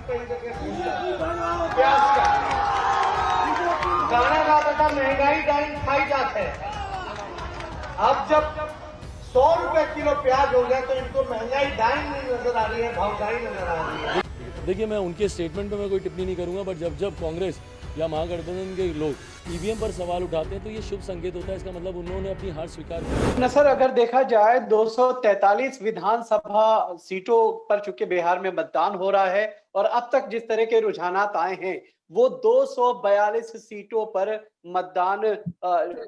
कहीं प्याज का गाना गाता था, महंगाई डाइन खाई जाते है। अब जब 100 रुपए किलो प्याज हो गया तो इनको महंगाई डाइन नहीं नजर आ रही है, भावगाई नजर आ रही है। देखिए, मैं उनके स्टेटमेंट पे मैं कोई टिप्पणी नहीं करूंगा, बट जब कांग्रेस या महागठबंधन के लोग ईवीएम पर सवाल उठाते हैं तो ये शुभ संकेत होता है। इसका मतलब उन्होंने अपनी हार स्वीकार की। न सर, अगर देखा जाए 243 विधानसभा सीटों पर चूंकि बिहार में मतदान हो रहा है और अब तक जिस तरह के रुझानात आए हैं वो 242 सीटों पर मतदान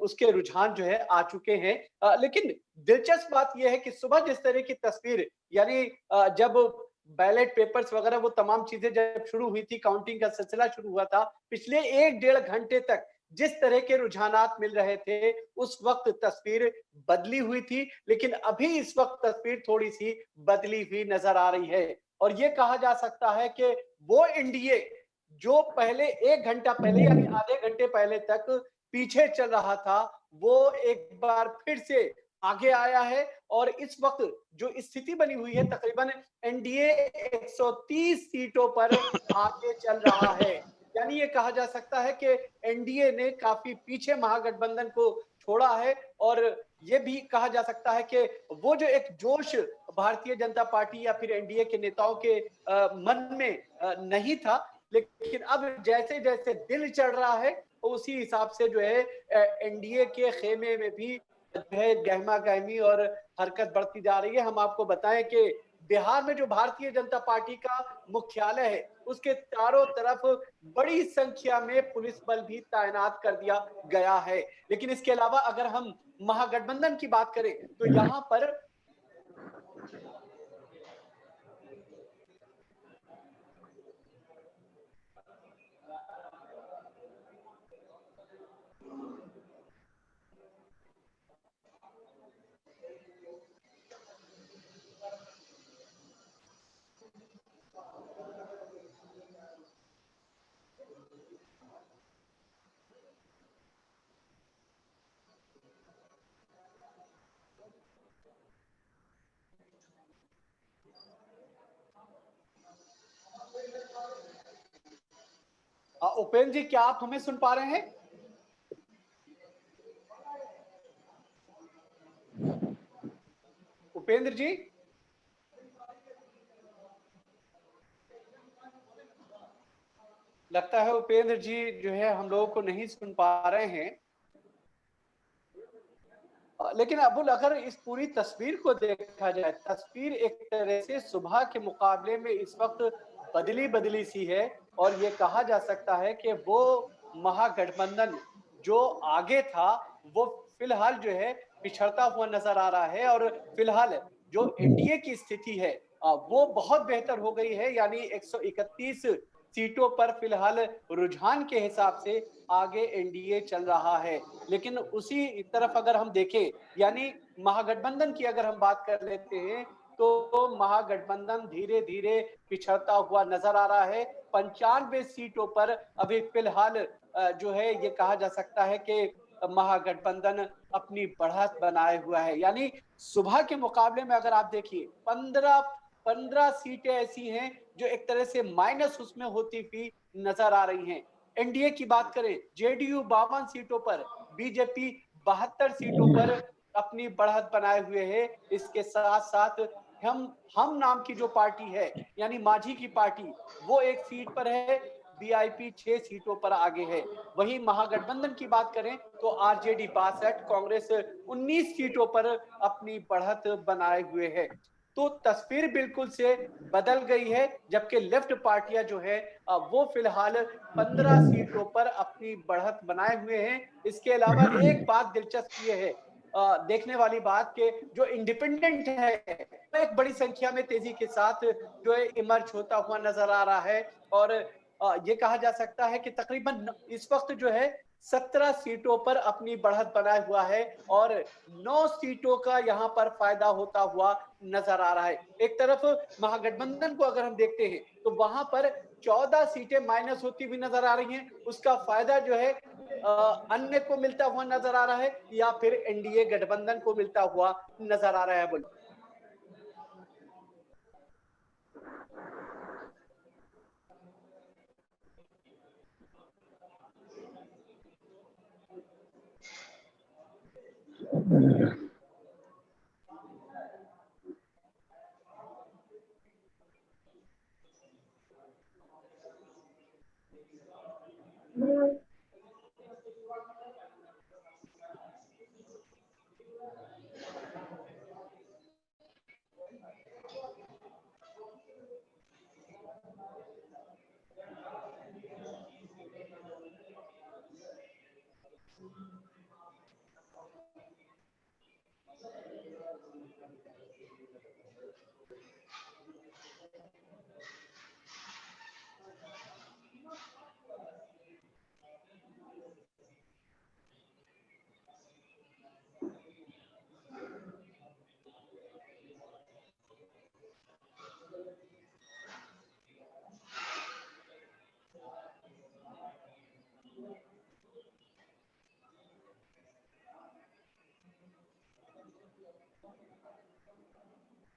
उसके रुझान जो है आ चुके हैं। लेकिन दिलचस्प बात यह है कि सुबह जिस तरह की तस्वीर, यानी जब बैलेट पेपर्स वगैरह वो तमाम चीजें जब शुरू हुई थी, काउंटिंग का सिलसिला शुरू हुआ था, पिछले 1-1.5 घंटे तक जिस तरह के रुझानात मिल रहे थे उस वक्त तस्वीर बदली हुई थी, लेकिन अभी इस वक्त तस्वीर थोड़ी सी बदली हुई नजर आ रही है। और ये कहा जा सकता है कि वो एनडीए जो पहले 1 घंटा पहले यानी आधे घंटे पहले तक पीछे चल रहा था, वो एक बार फिर से आगे आया है और इस वक्त जो स्थिति बनी हुई है तकरीबन एनडीए 130 सीटों पर आगे चल रहा है। यानी ये कहा जा सकता है कि एनडीए ने काफी पीछे महागठबंधन को छोड़ा है और ये भी कहा जा सकता है कि वो जो एक जोश भारतीय जनता पार्टी या फिर एनडीए के नेताओं के मन में नहीं था, लेकिन अब जैसे जैसे दिन चढ़ रहा है उसी हिसाब से जो है एनडीए के खेमे में भी जो है गहमा गहमी और हरकत बढ़ती जा रही है। हम आपको बताएं कि बिहार में जो भारतीय जनता पार्टी का मुख्यालय है उसके चारों तरफ बड़ी संख्या में पुलिस बल भी तैनात कर दिया गया है। लेकिन इसके अलावा अगर हम महागठबंधन की बात करें तो यहाँ पर उपेंद्र जी, क्या आप हमें सुन पा रहे हैं? उपेंद्र जी, लगता है उपेंद्र जी जो है हम लोगों को नहीं सुन पा रहे हैं। लेकिन अबुल, अगर इस पूरी तस्वीर को देखा जाए, तस्वीर एक तरह से सुबह के मुकाबले में इस वक्त बदली बदली सी है और ये कहा जा सकता है कि वो महागठबंधन जो आगे था वो फिलहाल जो है पिछड़ता हुआ नजर आ रहा है और फिलहाल जो एनडीए की स्थिति है वो बहुत बेहतर हो गई है। यानी 131 सीटों पर फिलहाल रुझान के हिसाब से आगे एनडीए चल रहा है। लेकिन उसी तरफ अगर हम देखें, यानी महागठबंधन की अगर हम बात कर लेते हैं तो महागठबंधन धीरे धीरे पिछड़ता हुआ नजर आ रहा है। 95 सीटों पर अभी फिलहाल जो है ये कहा जा सकता है कि महागठबंधन अपनी बढ़त बनाए हुआ है। यानी सुबह के मुकाबले में अगर आप देखिए 15 सीटें ऐसी हैं जो एक तरह से माइनस उसमें होती हुई नजर आ रही हैं। एनडीए की बात करें, जेडीयू 52 सीटों पर, बीजेपी 72 सीटों पर अपनी बढ़त बनाए हुए है। इसके साथ साथ हम नाम की जो पार्टी है यानी माझी की पार्टी, वो 1 सीट पर है, वीआईपी 6 सीटों पर आगे है। वहीं महागठबंधन की बात करें तो आरजेडी 62, कांग्रेस 19 सीटों पर अपनी बढ़त बनाए हुए है। तो तस्वीर बिल्कुल से बदल गई है, जबकि लेफ्ट पार्टियां जो है वो फिलहाल 15 सीटों पर अपनी बढ़त बनाए हुए हैं। इसके अलावा एक बात दिलचस्प ये है, देखने वाली बात के जो इंडिपेंडेंट है एक बड़ी संख्या में तेजी के साथ जो है इमर्ज होता हुआ नजर आ रहा है और ये कहा जा सकता है कि तकरीबन इस वक्त जो है 17 सीटों पर अपनी बढ़त बनाए हुआ है और 9 सीटों का यहाँ पर फायदा होता हुआ नजर आ रहा है। एक तरफ महागठबंधन को अगर हम देखते हैं तो वहां पर 14 सीटें माइनस होती हुई नजर आ रही हैं। उसका फायदा जो है अन्य को मिलता हुआ नजर आ रहा है या फिर एनडीए गठबंधन को मिलता हुआ नजर आ रहा है। बोल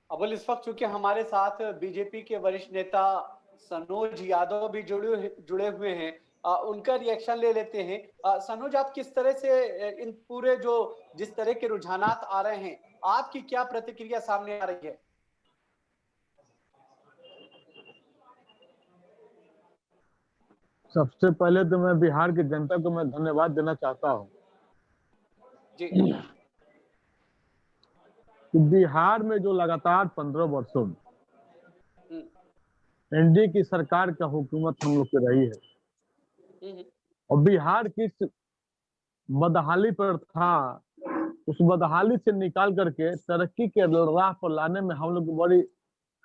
अबुल, इस वक्त चूंकि हमारे साथ बीजेपी के वरिष्ठ नेता सनोज यादव भी जुड़े हुए हैं, उनका रिएक्शन ले लेते हैं। सनोज, आप किस तरह से इन पूरे जिस तरह के रुझानात आ रहे हैं, आपकी क्या प्रतिक्रिया सामने आ रही है? सबसे पहले तो मैं बिहार की जनता को मैं धन्यवाद देना चाहता हूं जी। कि बिहार में जो लगातार 15 वर्षों में एनडीए की सरकार का हुकूमत हम लोग की रही है, और बिहार की बदहाली पर था, उस बदहाली से निकाल करके तरक्की के राह पर लाने में हम लोग को बड़ी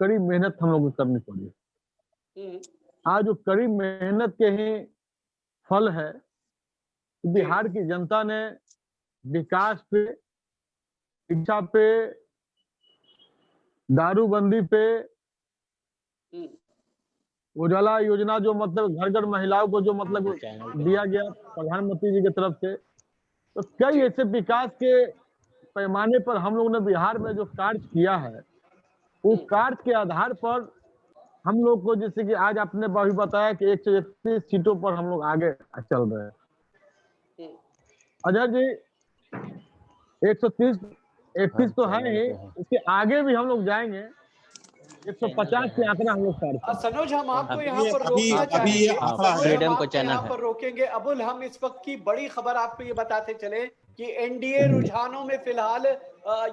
कड़ी मेहनत हम लोग को करनी पड़ी। आज जो कड़ी मेहनत के ही फल है, बिहार की जनता ने विकास पे, शिक्षा पे, दारूबंदी पे, उजाला योजना जो मतलब घर घर महिलाओं को जो मतलब दिया गया प्रधानमंत्री जी की तरफ से, तो कई ऐसे विकास के पैमाने पर हम लोग ने बिहार में जो कार्य किया है, उस कार्य के आधार पर हम लोग को, जैसे कि आज आपने भी बताया कि 131 सीटों पर हम लोग आगे चल रहे हैं। अजय जी, 131 तो है ही, इसके आगे भी हम लोग जाएंगे। 150 के आंकड़ा हम लोग पार। सनोज, हम आपको यहाँ पर रोकना चाहेंगे, यहाँ पर रोकेंगे। अबुल, हम इस वक्त की बड़ी खबर आपको ये बताते चले कि एनडीए रुझानों में फिलहाल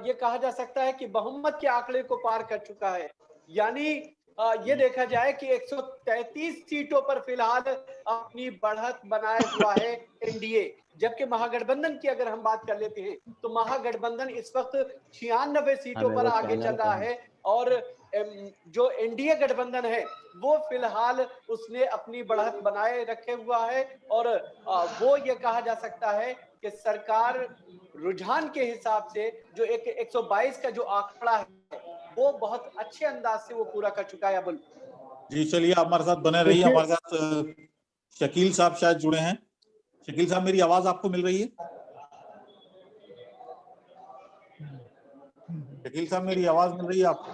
ये कहा जा सकता है कि बहुमत के आंकड़े को पार कर चुका है। यानी ये देखा जाए कि 133 सीटों पर फिलहाल अपनी बढ़त बनाए हुआ है एनडीए, जबकि महागठबंधन की अगर हम बात कर लेते हैं तो महागठबंधन इस वक्त 96 सीटों पर आगे चल रहा है, और जो एनडीए गठबंधन है वो फिलहाल उसने अपनी बढ़त बनाए रखे हुआ है, और वो ये कहा जा सकता है कि सरकार रुझान के हिसाब से जो 122 का जो आंकड़ा है वो बहुत अच्छे अंदाज से वो पूरा कर चुका है। अबुल जी, चलिए आप हमारे साथ बने रहिए। हमारे साथ शकील साहब शायद जुड़े हैं। शकील साहब, मेरी आवाज आपको मिल रही है? शकील साहब, मेरी आवाज मिल रही है आपको?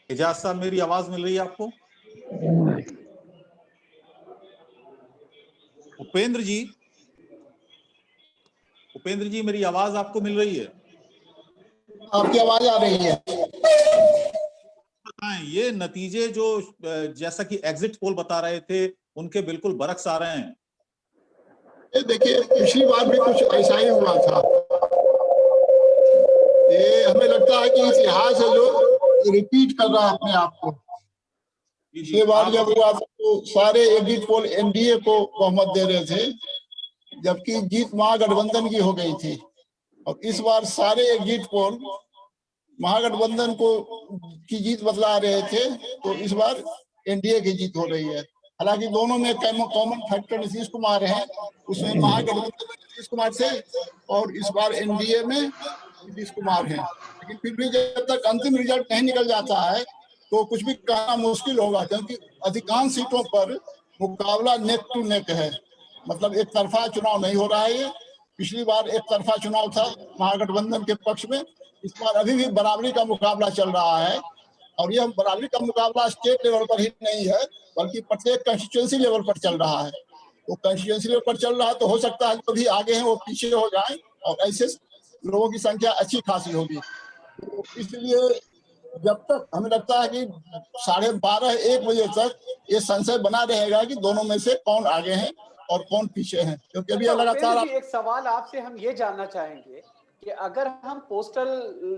एजाज साहब, मेरी आवाज मिल रही है आपको? उपेंद्र जी, मेरी आवाज आपको मिल रही है? आपकी आवाज आ रही है। बताएं, ये नतीजे जो जैसा कि एग्जिट पोल बता रहे थे उनके बिल्कुल बरक्स आ रहे हैं। देखिए, पिछली बार भी कुछ ऐसा ही हुआ था। ये हमें लगता है कि इतिहास है जो रिपीट कर रहा है अपने आप को। पिछली बार जब हुआ तो सारे एग्जिट पोल एनडीए को बहुमत दे रहे थे, जबकि जीत महागठबंधन की हो गई थी। और इस बार सारे एग्जिट पोल महागठबंधन की जीत बतला रहे थे, तो इस बार एनडीए की जीत हो रही है। हालांकि दोनों में कॉमन फैक्टर नीतीश कुमार है, उसमें महागठबंधन में नीतीश कुमार थे और इस बार एनडीए में नीतीश कुमार है। लेकिन फिर भी जब तक अंतिम रिजल्ट नहीं निकल जाता है तो कुछ भी कहना मुश्किल होगा, क्योंकि अधिकांश सीटों पर मुकाबला नेक टू नेक है। मतलब एक तरफा चुनाव नहीं हो रहा है। ये पिछली बार एक तरफा चुनाव था महागठबंधन के पक्ष में, इस बार अभी भी बराबरी का मुकाबला चल रहा है। और ये बराबरी का मुकाबला स्टेट लेवल पर ही नहीं है बल्कि प्रत्येक कंस्टिट्यूएंसी लेवल पर चल रहा है। वो कंस्टिट्यूएंसी लेवल पर चल रहा है तो हो सकता है जो भी आगे हैं वो पीछे हो जाएं और ऐसे लोगों की संख्या अच्छी खासी होगी। तो इसलिए जब तक हमें लगता है कि 12:30-1 बजे तक ये संशय बना रहेगा कि दोनों में से कौन आगे हैं और कौन पीछे हैं, क्योंकि अभी लगातार एक सवाल आपसे हम ये जानना चाहेंगे कि अगर हम पोस्टल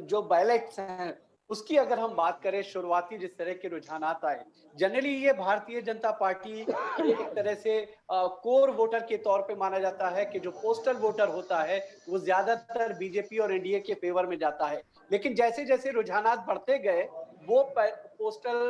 जो बैलेट्स हैं उसकी अगर हम बात करें, शुरुआती जिस तरह के रुझानात आए, जनरली ये भारतीय जनता पार्टी एक तरह से कोर वोटर के तौर पे माना जाता है कि जो पोस्टल वोटर होता है वो ज्यादातर बीजेपी और एनडीए के फेवर में जाता है। लेकिन जैसे जैसे रुझानात बढ़ते गए वो पोस्टल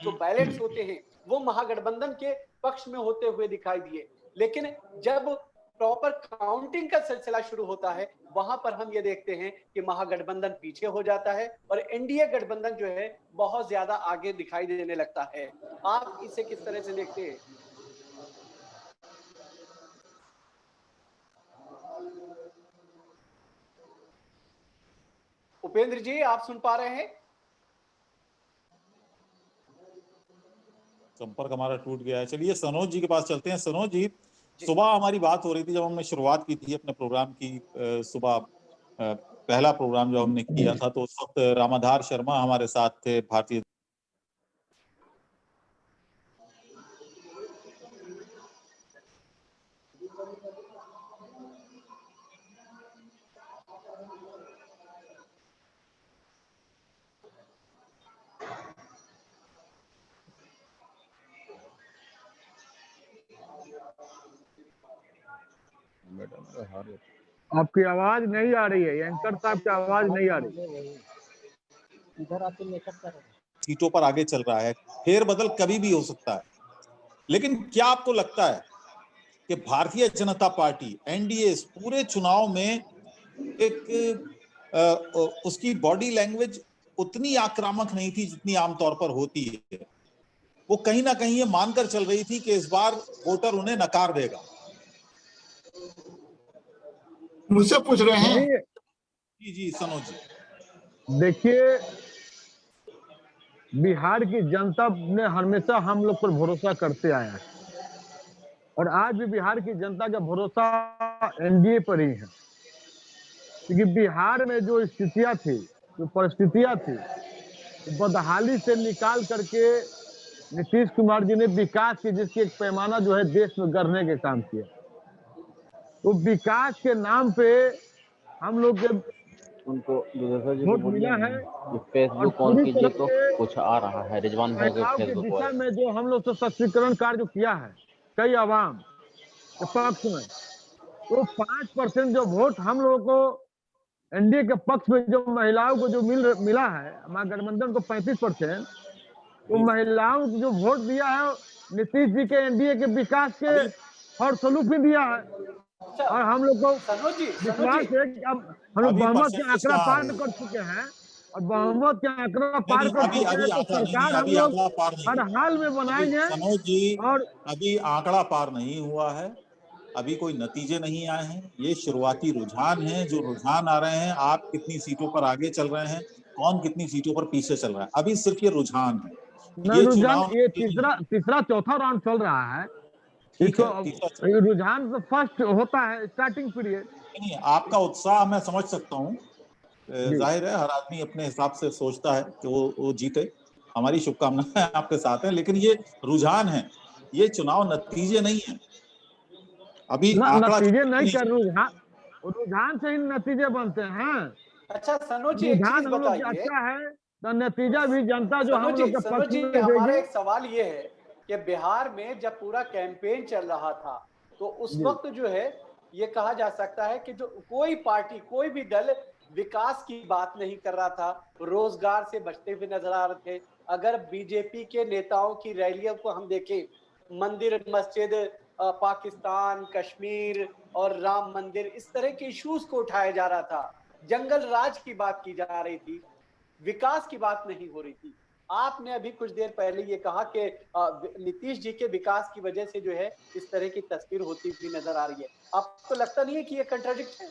जो बैलेट्स होते हैं वो महागठबंधन के पक्ष में होते हुए दिखाई दिए। लेकिन जब प्रॉपर काउंटिंग का सिलसिला शुरू होता है वहां पर हम ये देखते हैं कि महागठबंधन पीछे हो जाता है और एनडीए गठबंधन जो है बहुत ज्यादा आगे दिखाई देने लगता है। आप इसे किस तरह से देखते हैं? उपेंद्र जी, आप सुन पा रहे हैं? संपर्क हमारा टूट गया है। चलिए सनोज जी के पास चलते हैं। सनोज जी, सुबह हमारी बात हो रही थी जब हमने शुरुआत की थी अपने प्रोग्राम की, सुबह पहला प्रोग्राम जो हमने किया था तो उस वक्त रामाधार शर्मा हमारे साथ थे, भारतीय आपकी आवाज नहीं आ रही है, एंकर साहब की आवाज नहीं आ रही है। इधर आके मेकअप कर रहे हैं। सीटों पर आगे चल रहा है। फेरबदल कभी भी हो सकता है, लेकिन क्या आपको लगता है कि भारतीय जनता पार्टी एनडीए पूरे चुनाव में एक उसकी बॉडी लैंग्वेज उतनी आक्रामक नहीं थी जितनी आमतौर पर होती है? वो कहीं ना कहीं ये मानकर चल रही थी कि इस बार वोटर उन्हें नकार देगा। मुझसे पूछ रहे हैं? जी जी सनोज जी, देखिए, बिहार की जनता ने हमेशा हम लोग पर भरोसा करते आया है और आज भी बिहार की जनता का भरोसा एनडीए पर ही है, क्योंकि बिहार में जो स्थितियां थी, जो परिस्थितियां थी, बदहाली से निकाल करके नीतीश कुमार जी ने विकास की जिसकी एक पैमाना जो है देश में गढ़ने के काम किया। तो विकास के नाम पे हम लोग उनको वोट मिला है फेसबुक ऑन कीजिए तो कुछ आ रहा है। रिजवान भाई के के फेसबुक दिशा में जो हम लोग सशक्तिकरण कार्य जो किया है कई आवाम के पक्ष में, तो 5% जो वोट हम लोगों को एनडीए के पक्ष में जो महिलाओं को जो मिला है, महागठबंधन को 35%, तो महिलाओं को जो वोट दिया है नीतीश जी के एनडीए के विकास के और सलूक भी दिया है। और हम लोग को विश्वास है कि अब हम लोग बहुमत के आंकड़ा पार कर चुके हैं और बहुमत के आंकड़ा पार कर चुके हैं तो सरकार हम लोग हर हाल में बनाएंगे। सनोज जी, और अभी आंकड़ा पार नहीं हुआ है, अभी कोई नतीजे नहीं आए हैं, ये शुरुआती रुझान हैं। जो रुझान आ रहे हैं, आप कितनी सीटों पर आगे चल रहे हैं, कौन कितनी सीटों पर पीछे चल रहा है, अभी सिर्फ ये रुझान है। ये तीसरा चौथा राउंड चल रहा है। इसको रुझान तो फर्स्ट होता है, स्टार्टिंग पीरियड। नहीं, आपका उत्साह मैं समझ सकता हूँ, जाहिर है हर आदमी अपने हिसाब से सोचता है कि वो जीते। हमारी शुभकामनाएं आपके साथ हैं, लेकिन ये रुझान है, ये चुनाव नतीजे नहीं है। अभी नतीजे नहीं कर, रुझान से ही नतीजे बनते हैं। अच्छा सनोज जी, एक चीज बताइए, अच्छा है तो नतीजा भी जनता जो हम लोग के पक्ष में। हमारा एक सवाल ये है कि बिहार में जब पूरा कैंपेन चल रहा था तो उस वक्त जो है ये कहा जा सकता है कि जो कोई पार्टी, कोई भी दल विकास की बात नहीं कर रहा था, रोजगार से बचते हुए नजर आ रहे थे। अगर बीजेपी के नेताओं की रैलियों को हम देखें, मंदिर मस्जिद, पाकिस्तान, कश्मीर और राम मंदिर, इस तरह के इश्यूज को उठाया जा रहा था, जंगल राज की बात की जा रही थी, विकास की बात नहीं हो रही थी। आपने अभी कुछ देर पहले ये कहा कि नीतीश जी के विकास की वजह से जो है इस तरह की तस्वीर होती हुई नजर आ रही है। आपको लगता नहीं है कि ये कंट्राडिक्ट है?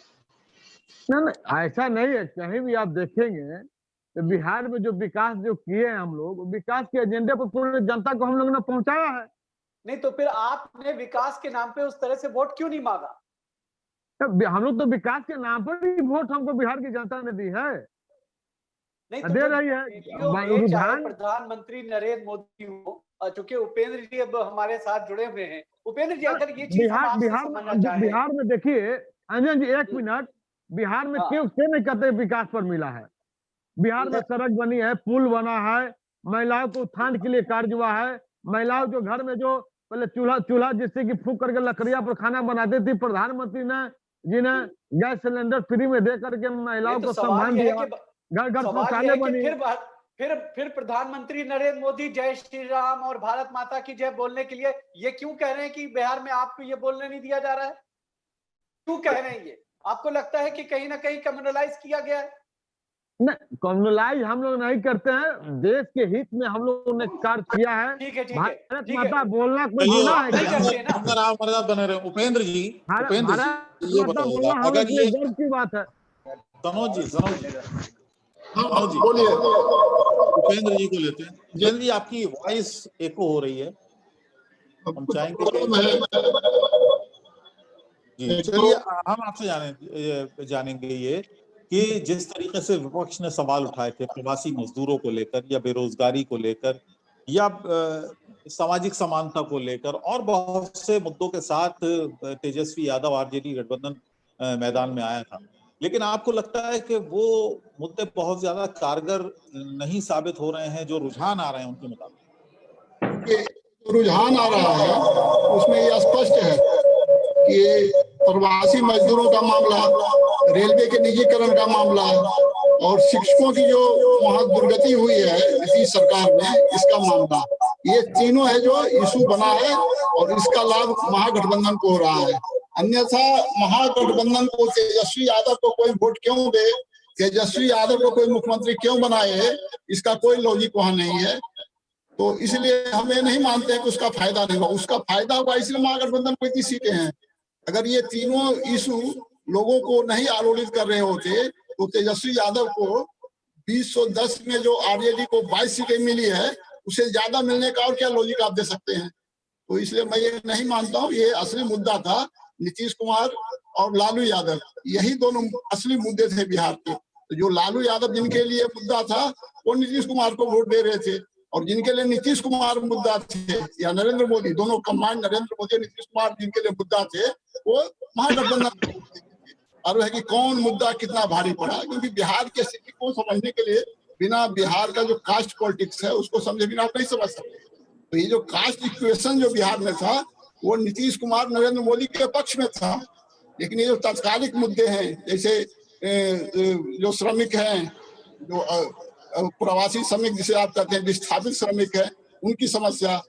नहीं, ऐसा नहीं है। कहीं भी आप देखेंगे बिहार में जो विकास जो किए हैं हम लोग, विकास के एजेंडे पर पूरे जनता को हम लोगों ने पहुंचाया है। नहीं तो फिर आपने विकास के नाम पे उस तरह से वोट क्यों नहीं मांगा? हम लोग तो विकास के नाम पर ही वोट हमको बिहार की जनता ने दी है, नहीं तो दे रही है। चाहे प्रधानमंत्री नरेंद्र मोदी हो, चूंकि उपेंद्र जी अब हमारे साथ जुड़े हुए हैं। उपेंद्र जी, अगर ये चीज बिहार में देखिए अंजन जी, एक मिनट, बिहार में क्यों नहीं कहते विकास पर मिला है? बिहार में सड़क बनी है, पुल बना है, महिलाओं को उत्थान के लिए कार्य हुआ है। महिलाओं जो घर में जो पहले चूल्हा जिससे कि फूंक करके लकड़ियां पर खाना बनाती थी, प्रधानमंत्री ने जिन्हें गैस सिलेंडर फ्री में दे करके महिलाओं को सम्मान दिया, घर घर शौचालय बनी। फिर प्रधानमंत्री नरेंद्र मोदी जय श्री राम और भारत माता की जय बोलने के लिए ये क्यों कह रहे हैं कि बिहार में आपको ये बोलने नहीं दिया जा रहा है? क्यों कह रहे हैं ये? आपको लगता है कि कहीं ना कहीं कम्युनलाइज किया गया है? नहीं, कम्युनलाइज हम लोग नहीं करते हैं, देश के हित में हम लोगों ने कार्य किया है। ठीक है, भारत माता बोलना कोई गुनाह है? आप बने रहे उपेंद्र जी, ये बताइए, अगर ये गर्व की बात है। सनोज जी बोलिए, उपेंद्र जी को लेते हैं। उपेंद्र जी, आपकी वॉइस एको हो रही है, हम चाहेंगे जी। चलिए, हम आपसे जानेंगे ये कि जिस तरीके से विपक्ष ने सवाल उठाए थे प्रवासी मजदूरों को लेकर, या बेरोजगारी को लेकर, या सामाजिक समानता को लेकर, और बहुत से मुद्दों के साथ तेजस्वी यादव आरजेडी गठबंधन मैदान में आया था, लेकिन आपको लगता है कि वो मुद्दे बहुत ज्यादा कारगर नहीं साबित हो रहे हैं? जो रुझान आ रहे हैं उनके मुताबिक रुझान आ रहा है उसमें यह स्पष्ट है कि प्रवासी मजदूरों का मामला, रेलवे के निजीकरण का मामला और शिक्षकों की जो वहां दुर्गति हुई है इसी सरकार में, इसका मामला, ये तीनों है जो इशू बना है और इसका लाभ महागठबंधन को हो रहा है। अन्यथा महागठबंधन को तेजस्वी यादव को कोई वोट क्यों दे, तेजस्वी यादव को कोई मुख्यमंत्री क्यों बनाए, इसका कोई लॉजिक वहां नहीं है। तो इसलिए हम ये नहीं मानते हैं कि उसका फायदा नहीं हुआ। उसका फायदा हुआ इसलिए महागठबंधन को इतनी सीटें हैं। अगर ये तीनों इशू लोगों को नहीं आलोड़ित कर रहे होते तो तेजस्वी यादव को 2010 में जो आरजेडी को 22 सीटें मिली है उससे ज्यादा मिलने का और क्या लॉजिक आप दे सकते हैं? तो इसलिए मैं ये नहीं मानता हूँ। ये असली मुद्दा था नीतीश कुमार और लालू यादव, यही दोनों असली मुद्दे थे बिहार के। तो जो लालू यादव जिनके लिए मुद्दा था वो नीतीश कुमार को वोट दे रहे थे, और जिनके लिए नीतीश कुमार मुद्दा थे या नरेंद्र मोदी, दोनों कंबाइंड नरेंद्र मोदी और नीतीश कुमार जिनके लिए मुद्दा थे, वो महागठबंधन। और है कि कौन मुद्दा कितना भारी पड़ा, क्योंकि बिहार की स्थिति को समझने के लिए बिना बिहार का जो कास्ट पॉलिटिक्स है उसको समझे बिना आप नहीं समझ सकते। तो ये जो कास्ट इक्वेशन जो बिहार में था वो नीतीश कुमार नरेंद्र मोदी के पक्ष में था, लेकिन ये जो तात्कालिक मुद्दे हैं, जैसे जो श्रमिक हैं, जो प्रवासी श्रमिक जिसे आप कहते हैं, विस्थापित श्रमिक है, उनकी समस्या,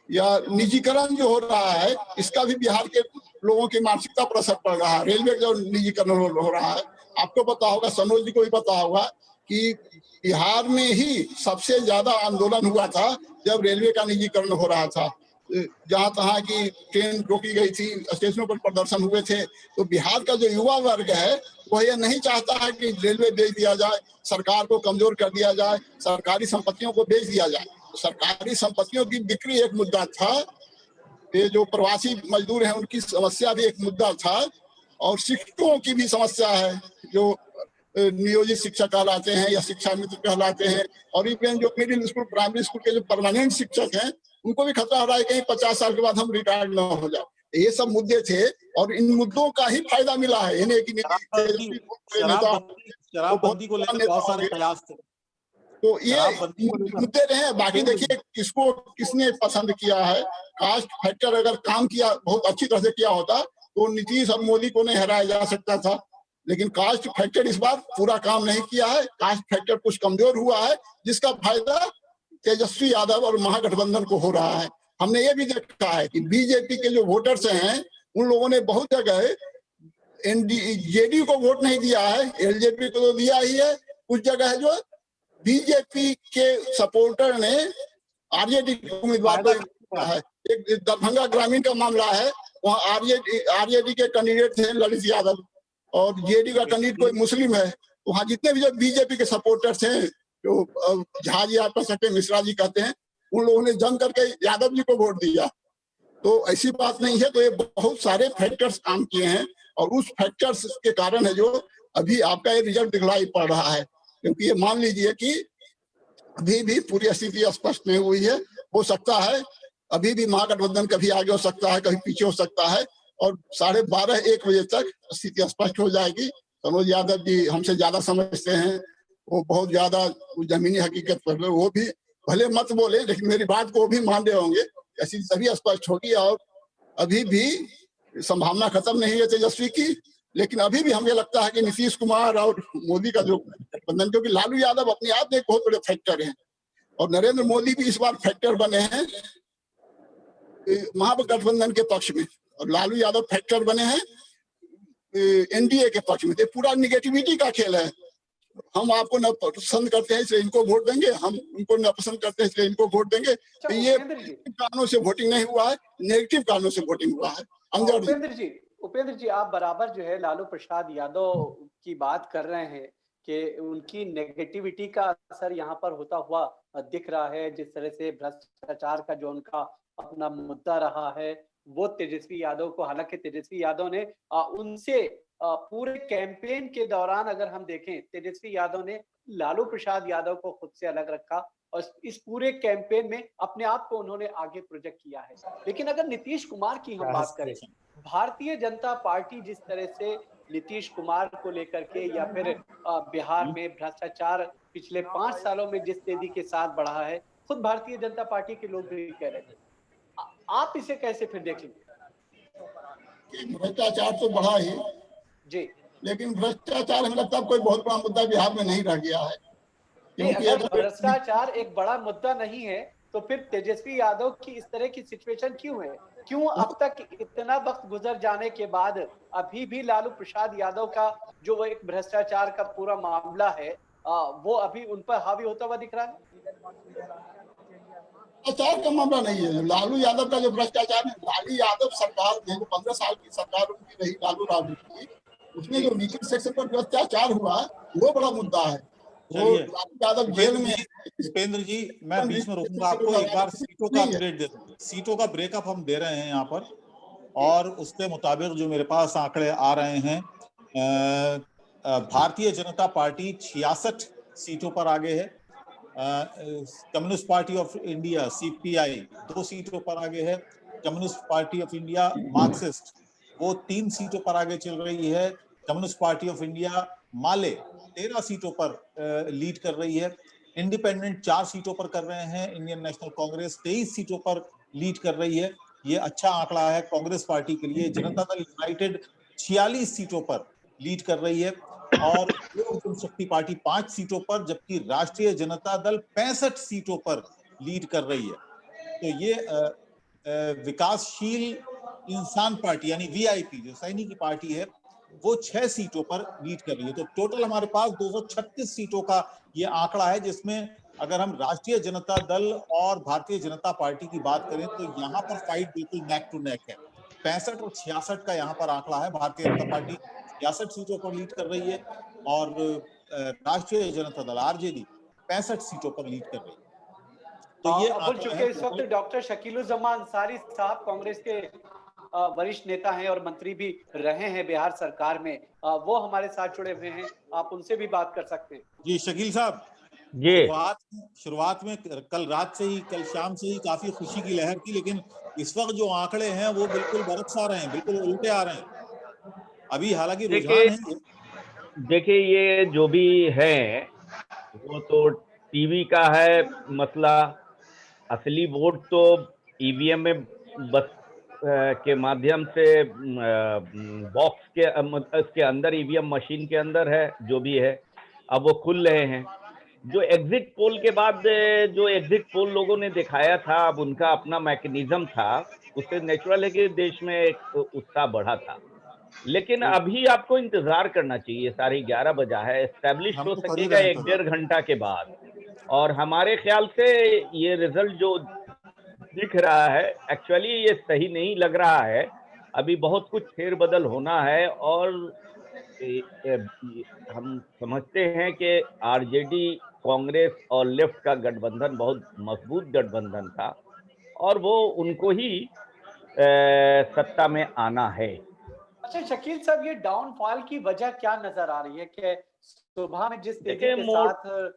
या निजीकरण जो हो रहा है, इसका भी बिहार के लोगों की मानसिकता पर असर पड़ रहा है। रेलवे का जो निजीकरण हो रहा है, आपको पता होगा, सनोज जी को भी पता होगा कि बिहार में ही सबसे ज्यादा आंदोलन हुआ था जब रेलवे का निजीकरण हो रहा था। जहां तहां की ट्रेन रोकी गई थी, स्टेशनों पर प्रदर्शन हुए थे। तो बिहार का जो युवा वर्ग है वह यह नहीं चाहता है कि रेलवे बेच दिया जाए, सरकार को कमजोर कर दिया जाए, सरकारी संपत्तियों को बेच दिया जाए। सरकारी संपत्तियों की बिक्री एक मुद्दा था, ये जो प्रवासी मजदूर हैं उनकी समस्या भी एक मुद्दा था, और शिक्षकों की भी समस्या है, जो नियोजित शिक्षक कहलाते हैं या शिक्षा मित्र कहलाते हैं, और इवन जो मिडिल स्कूल प्राइमरी स्कूल के जो परमानेंट शिक्षक हैं उनको भी खतरा हो रहा है कहीं 50 साल के बाद हम रिटायर्ड न हो जाए। ये सब मुद्दे थे और इन मुद्दों का ही फायदा मिला है। शराबबंदी को लेकर बहुत सारे प्रयास थे, तो ये मुद्दे रहे। बाकी देखिए किसको किसने पसंद किया है। कास्ट फैक्टर अगर काम किया, बहुत अच्छी तरह से किया होता तो नीतीश और मोदी को नहीं हराया जा सकता था, लेकिन कास्ट फैक्टर इस बार पूरा काम नहीं किया है। कास्ट फैक्टर कुछ कमजोर हुआ है, जिसका फायदा तेजस्वी यादव और महागठबंधन को हो रहा है। हमने ये भी देखा है कि बीजेपी के जो वोटर्स हैं उन लोगों ने बहुत जगह जेडीयू को वोट नहीं दिया है, एलजेपी को तो दिया ही है। कुछ जगह है जो बीजेपी के सपोर्टर ने आरजेडी उम्मीदवार को दिया है। एक दरभंगा ग्रामीण का मामला है, वहाँ आरजेडी के कैंडिडेट थे ललित यादव और जेडी का कैंडिडेट कोई मुस्लिम है। वहाँ जितने भी जो बीजेपी के सपोर्टर्स हैं जो झा जी आप कह सकते हैं, मिश्रा जी कहते हैं, उन लोगों ने जम करके यादव जी को वोट दिया। तो ऐसी बात नहीं है। तो ये बहुत सारे फैक्टर्स काम किए हैं और उस फैक्टर्स के कारण है जो अभी आपका ये रिजल्ट दिखलाई पड़ रहा है। क्योंकि ये मान लीजिए कि अभी भी पूरी स्थिति स्पष्ट नहीं हुई है। हो सकता है अभी भी महागठबंधन कभी आगे हो सकता है, कभी पीछे हो सकता है, और 12:30-1 बजे तक स्थिति स्पष्ट हो जाएगी। मनोज यादव जी हमसे ज्यादा समझते हैं, वो बहुत ज्यादा जमीनी हकीकत पर वो भी भले मत बोले, लेकिन मेरी बात को वो भी मान रहे होंगे। ऐसी तभी स्पष्ट होगी। और अभी भी संभावना खत्म नहीं है तेजस्वी की, लेकिन अभी भी हमें लगता है कि नीतीश कुमार और मोदी का जो गठबंधन, क्योंकि लालू यादव अपने आप में एक बहुत बड़े फैक्टर हैं और नरेंद्र मोदी भी इस बार फैक्टर बने हैं महागठबंधन के पक्ष में, और लालू यादव फैक्टर बने हैं एनडीए के पक्ष में। तो पूरा निगेटिविटी का खेल है। हम आपको न पसंद करते हैं इसलिए इनको वोट देंगे, हम उनको न पसंद करते हैं इसलिए इनको वोट देंगे। तो ये कारणों से वोटिंग नहीं हुआ है, नेगेटिव कारणों से वोटिंग हुआ है। उपेंद्र जी आप बराबर जो है लालू प्रसाद यादव की बात कर रहे हैं कि उनकी नेगेटिविटी का असर यहाँ पर होता हुआ दिख रहा है। जिस तरह से भ्रष्टाचार का जो उनका अपना मुद्दा रहा है वो तेजस्वी यादव को, हालांकि तेजस्वी यादव ने उनसे पूरे कैंपेन के दौरान अगर हम देखें, तेजस्वी यादव ने लालू प्रसाद यादव को खुद से अलग रखा और इस पूरे कैंपेन में अपने आप को उन्होंने आगे प्रोजेक्ट किया है। लेकिन अगर नीतीश कुमार की हम बात करें, भारतीय जनता पार्टी जिस तरह से नीतीश कुमार को लेकर के या फिर बिहार में भ्रष्टाचार पिछले 5 सालों में जिस तेजी के साथ बढ़ा है, खुद भारतीय जनता पार्टी के लोग भी कह रहे थे। आप इसे कैसे फिर देखेंगे? भ्रष्टाचार तो बढ़ा ही जी, लेकिन भ्रष्टाचार हमें लगता है कोई बहुत बड़ा मुद्दा बिहार में नहीं रह गया है। नहीं, अगर भ्रष्टाचार एक बड़ा मुद्दा नहीं है तो फिर तेजस्वी यादव की इस तरह की सिचुएशन क्यों है? क्यों अब तक इतना वक्त गुजर जाने के बाद अभी भी लालू प्रसाद यादव का जो वो एक भ्रष्टाचार का पूरा मामला है वो अभी उन पर हावी होता हुआ दिख रहा है? भ्रष्टाचार का मामला नहीं है। लालू यादव का जो भ्रष्टाचार है, लालू यादव सरकार जो 15 साल की सरकार उनकी रही, लालू राबड़ी की, उसमें जो लीगल सेक्शन पर भ्रष्टाचार हुआ वो बड़ा मुद्दा है। वो लालू यादव जेल में। उपेंद्र जी मैं बीच में रोकूंगा आपको, एक बार सीटों का अपडेट दे दूं। सीटों का ब्रेकअप हम दे रहे हैं यहाँ पर, और उसके मुताबिक जो मेरे पास आंकड़े आ रहे हैं, भारतीय जनता पार्टी 66 सीटों पर आगे है, communist party of India CPI 2 सीटों पर आगे है, communist party of India Marxist वो 3 सीटों पर आगे चल रही है, कम्युनिस्ट पार्टी ऑफ इंडिया माले 13 सीटों पर लीड कर रही है, इंडिपेंडेंट 4 सीटों पर कर रहे हैं, इंडियन नेशनल कांग्रेस 23 सीटों पर लीड कर रही है। ये अच्छा आंकड़ा है कांग्रेस पार्टी के लिए। जनता दल यूनाइटेड 46 सीटों पर लीड कर रही है और लोक जनशक्ति पार्टी 5 सीटों पर, जबकि राष्ट्रीय जनता दल 65 सीटों पर लीड कर रही है। तो ये विकासशील इंसान पार्टी यानी वीआईपी जो सैनी की पार्टी है वो 6 सीटों पर लीड कर रही है। तो टोटल हमारे पास 236 सीटों का ये आंकड़ा है, जिसमें अगर हम राष्ट्रीय जनता दल और भारतीय जनता पार्टी की बात करें तो यहाँ पर फाइट बिल्कुल नेक टू नेक है। 65 और 66 का यहाँ पर आंकड़ा है। भारतीय जनता पार्टी 66 सीटों पर लीड कर रही है और राष्ट्रीय जनता दल आरजेडी 65 सीटों पर लीड कर रही है। तो ये बोल चुके इस वक्त डॉक्टर शकीलुज्जमान अंसारी साहब कांग्रेस के वरिष्ठ नेता हैं और मंत्री भी रहे हैं बिहार सरकार में, वो हमारे साथ जुड़े हुए हैं, आप उनसे भी बात कर सकते हैं। जी शकील साहब, जी शुरुआत में कल रात से ही, कल शाम से ही काफी खुशी की लहर थी, लेकिन इस वक्त जो आंकड़े हैं वो बिल्कुल बरक्स आ रहे हैं, बिल्कुल उल्टे आ रहे हैं। अभी हालांकि रुझान है। देखिए ये जो भी है वो तो टीवी का है मसला, असली वोट तो ईवीएम में बस के माध्यम से बॉक्स के अंदर ईवीएम मशीन के अंदर है जो भी है, अब वो खुल रहे हैं। जो एग्जिट पोल के बाद जो एग्जिट पोल लोगों ने दिखाया था, अब उनका अपना मैकेनिज्म था, उससे नेचुरल है कि देश में एक उत्साह बढ़ा था। लेकिन अभी आपको इंतजार करना चाहिए, 11:30 बजा है, एस्टेब्लिश हो सकेगा 1-1.5 घंटा के बाद। और हमारे ख्याल से ये रिजल्ट जो दिख रहा है एक्चुअली ये सही नहीं लग रहा है, अभी बहुत कुछ फेरबदल होना है। और हम समझते हैं कि आरजेडी कांग्रेस और लेफ्ट का गठबंधन बहुत मजबूत गठबंधन था और वो उनको ही सत्ता में आना है। अच्छा शकील साहब, ये डाउनफॉल की वजह क्या नजर आ रही है कि सुबह में जिस तेजी देखिए के साथ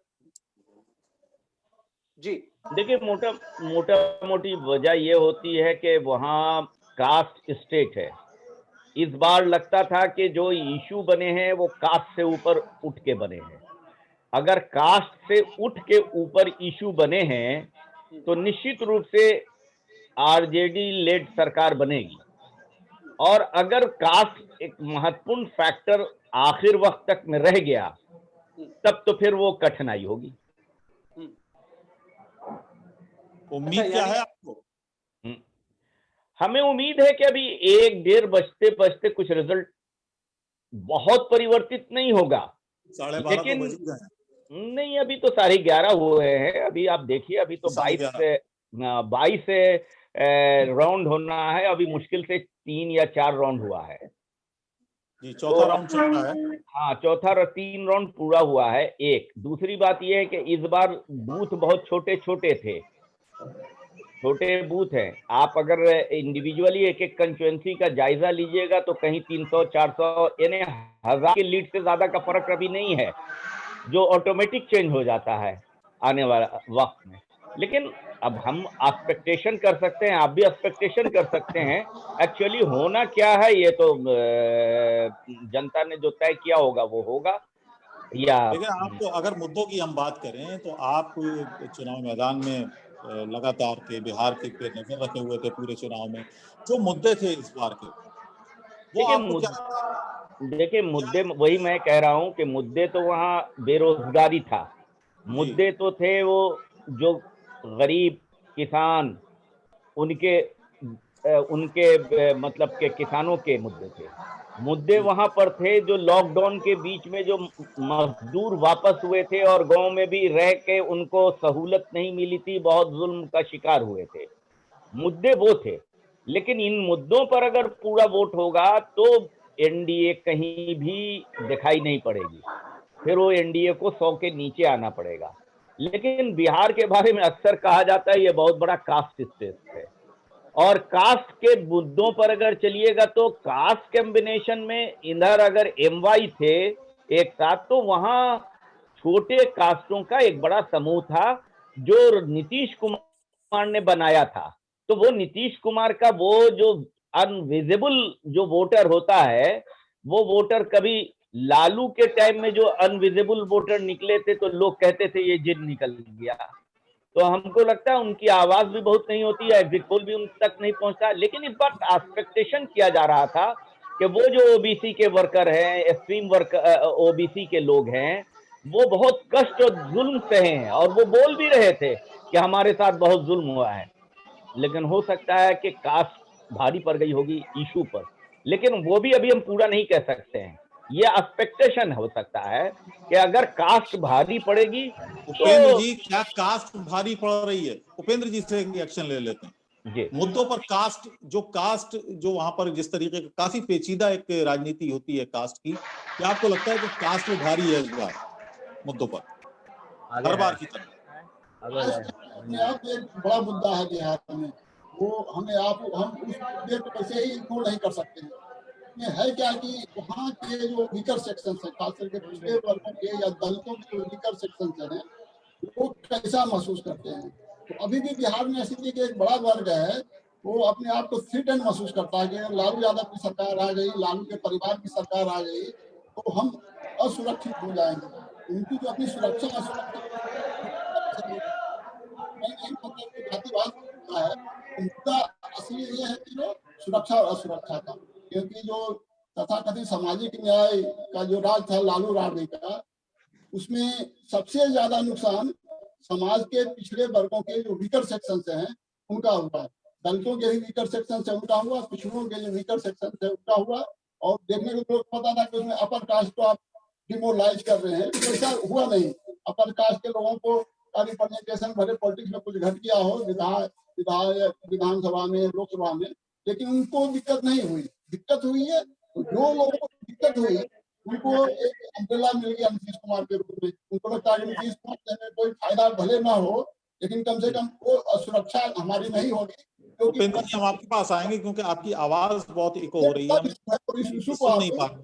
जी देखिए मोटी वजह ये होती है कि वहाँ कास्ट स्टेट है। इस बार लगता था कि जो इशू बने हैं वो कास्ट से ऊपर उठ के बने हैं। अगर कास्ट से उठ के ऊपर इशू बने हैं तो निश्चित रूप से आरजेडी लेड सरकार बनेगी, और अगर कास्ट एक महत्वपूर्ण फैक्टर आखिर वक्त तक में रह गया तब तो फिर वो कठिनाई होगी। उम्मीद क्या है आपको? हमें उम्मीद है कि अभी 1-1.5 बजते बजते कुछ रिजल्ट बहुत परिवर्तित नहीं होगा, 12:30 लेकिन तो बज ही गए हैं। नहीं, अभी तो 11:30 हुए हैं। अभी आप देखिए, अभी तो 22 राउंड होना है। अभी मुश्किल से 3 या 4 राउंड हुआ है जी, चौथा राउंड चल रहा है। हाँ, चौथा 3 राउंड पूरा हुआ है। एक दूसरी बात यह है कि इस बार बूथ बहुत छोटे छोटे थे, छोटे बूथ हैं। आप अगर इंडिविजुअली एक एक कंस्टिट्यूएंसी का जायजा लीजिएगा तो कहीं 300-400 यानी 1000 की लीड से ज्यादा का फर्क अभी नहीं है, जो ऑटोमेटिक चेंज हो जाता है आने वाला वक्त में। लेकिन अब हम एक्सपेक्टेशन कर सकते हैं, आप भी एक्सपेक्टेशन कर सकते हैं। एक्चुअली होना क्या है ये तो जनता ने जो तय किया होगा वो होगा। या लेकिन आपको अगर मुद्दों की हम बात करें तो आप चुनाव मैदान में लगातार थे, बिहार के पे नजर रखे हुए थे पूरे चुनाव में। जो मुद्दे थे इस बार के, वो आपको क्या? देखिए मुद्दे वही मैं कह रहा हूं कि मुद्दे तो वहाँ बेरोजगारी था, मुद्दे तो थे वो जो गरीब किसान उनके मतलब के किसानों के मुद्दे थे। मुद्दे वहां पर थे जो लॉकडाउन के बीच में जो मजदूर वापस हुए थे और गांव में भी रह के उनको सहूलत नहीं मिली थी, बहुत जुल्म का शिकार हुए थे, मुद्दे वो थे। लेकिन इन मुद्दों पर अगर पूरा वोट होगा तो एनडीए कहीं भी दिखाई नहीं पड़ेगी, फिर वो एनडीए को 100 के नीचे आना पड़ेगा। लेकिन बिहार के बारे में अक्सर कहा जाता है ये बहुत बड़ा कास्ट स्टेट है, और कास्ट के मुद्दों पर अगर चलिएगा तो कास्ट कॉम्बिनेशन में इधर अगर एमवाई थे एक साथ, तो वहां छोटे कास्टों का एक बड़ा समूह था जो नीतीश कुमार ने बनाया था। तो वो नीतीश कुमार का वो जो अनविजिबल जो वोटर होता है, वो वोटर कभी लालू के टाइम में जो अनविजिबल वोटर निकले थे तो लोग कहते थे ये जिन निकल गया। तो हमको लगता है उनकी आवाज भी बहुत नहीं होती है, एग्जिट पोल भी उन तक नहीं पहुंचता। लेकिन इस बार एक्सपेक्टेशन किया जा रहा था कि वो जो ओबीसी के वर्कर हैं, एक्सट्रीम वर्क ओबीसी के लोग हैं, वो बहुत कष्ट और जुल्म सहे हैं, और वो बोल भी रहे थे कि हमारे साथ बहुत जुल्म हुआ है। लेकिन हो सकता है कि कास्ट भारी पड़ गई होगी इशू पर, लेकिन वो भी अभी हम पूरा नहीं कह सकते हैं। ये एक्सपेक्टेशन हो सकता है कि अगर कास्ट भारी पड़ेगी उपेंद्र जी, क्या कास्ट भारी पड़ रही है? उपेंद्र जी से एक्शन ले लेते हैं जी। मुद्दों पर। कास्ट जो वहां पर जिस तरीके का काफी पेचीदा एक राजनीति होती है कास्ट की, क्या आपको लगता है कि कास्ट में भारी है इस बार मुद्दों पर, हर बार की तरह? आप एक बड़ा मुद्दा है बिहार में, वो हम उस मुद्दे को वैसे ही इग्नोर नहीं कर सकते हैं। ये है क्या कि वहाँ के जो वीकर सेक्शन है, खास करके पिछड़े वर्गों के या दलितों के जो वीकर सेक्शन है, वो कैसा महसूस करते हैं। तो अभी भी बिहार में ऐसी कि एक बड़ा वर्ग है, वो अपने आप को थ्रेटन महसूस करता है कि अगर लालू यादव की सरकार आ गई, लालू के परिवार की सरकार आ गई, तो हम असुरक्षित हो जाएंगे। उनकी जो अपनी सुरक्षा जातिवाद है, उनका असली ये है कि जो सुरक्षा और असुरक्षा का, क्योंकि जो तथाकथित सामाजिक न्याय का जो राज था लालू राबड़ी का, उसमें सबसे ज्यादा नुकसान समाज के पिछड़े वर्गों के जो वीकर सेक्शन से हैं उनका हुआ। दलितों के भी वीकर सेक्शन से उनका हुआ, पिछड़ों के जो वीकर सेक्शन से उनका हुआ। और देखने को लोग पता था कि उसमें अपर कास्ट को आप डिमोरलाइज कर रहे हैं, तो ऐसा हुआ नहीं। अपर कास्ट के लोगों को रिप्रेजेंटेशन भले पॉलिटिक्स में कुछ घट गया हो विधानसभा में, लोकसभा में, लेकिन उनको दिक्कत नहीं हुई। दिक्कत हुई है तो जो लोगों को दिक्कत हुई उनको एक अम्ब्रेला मिल गया नीतीश कुमार के रूप में। उनको लगता है कि नीतीश कुमार से हमें कोई फायदा भले ना हो, लेकिन कम से कम वो सुरक्षा हमारी नहीं होगी, क्योंकि उपेंद्र जी हम आपके पास आएंगे क्योंकि आपकी आवाज बहुत इको हो रही है, हम इस इशू को सुन आप नहीं पा रहे।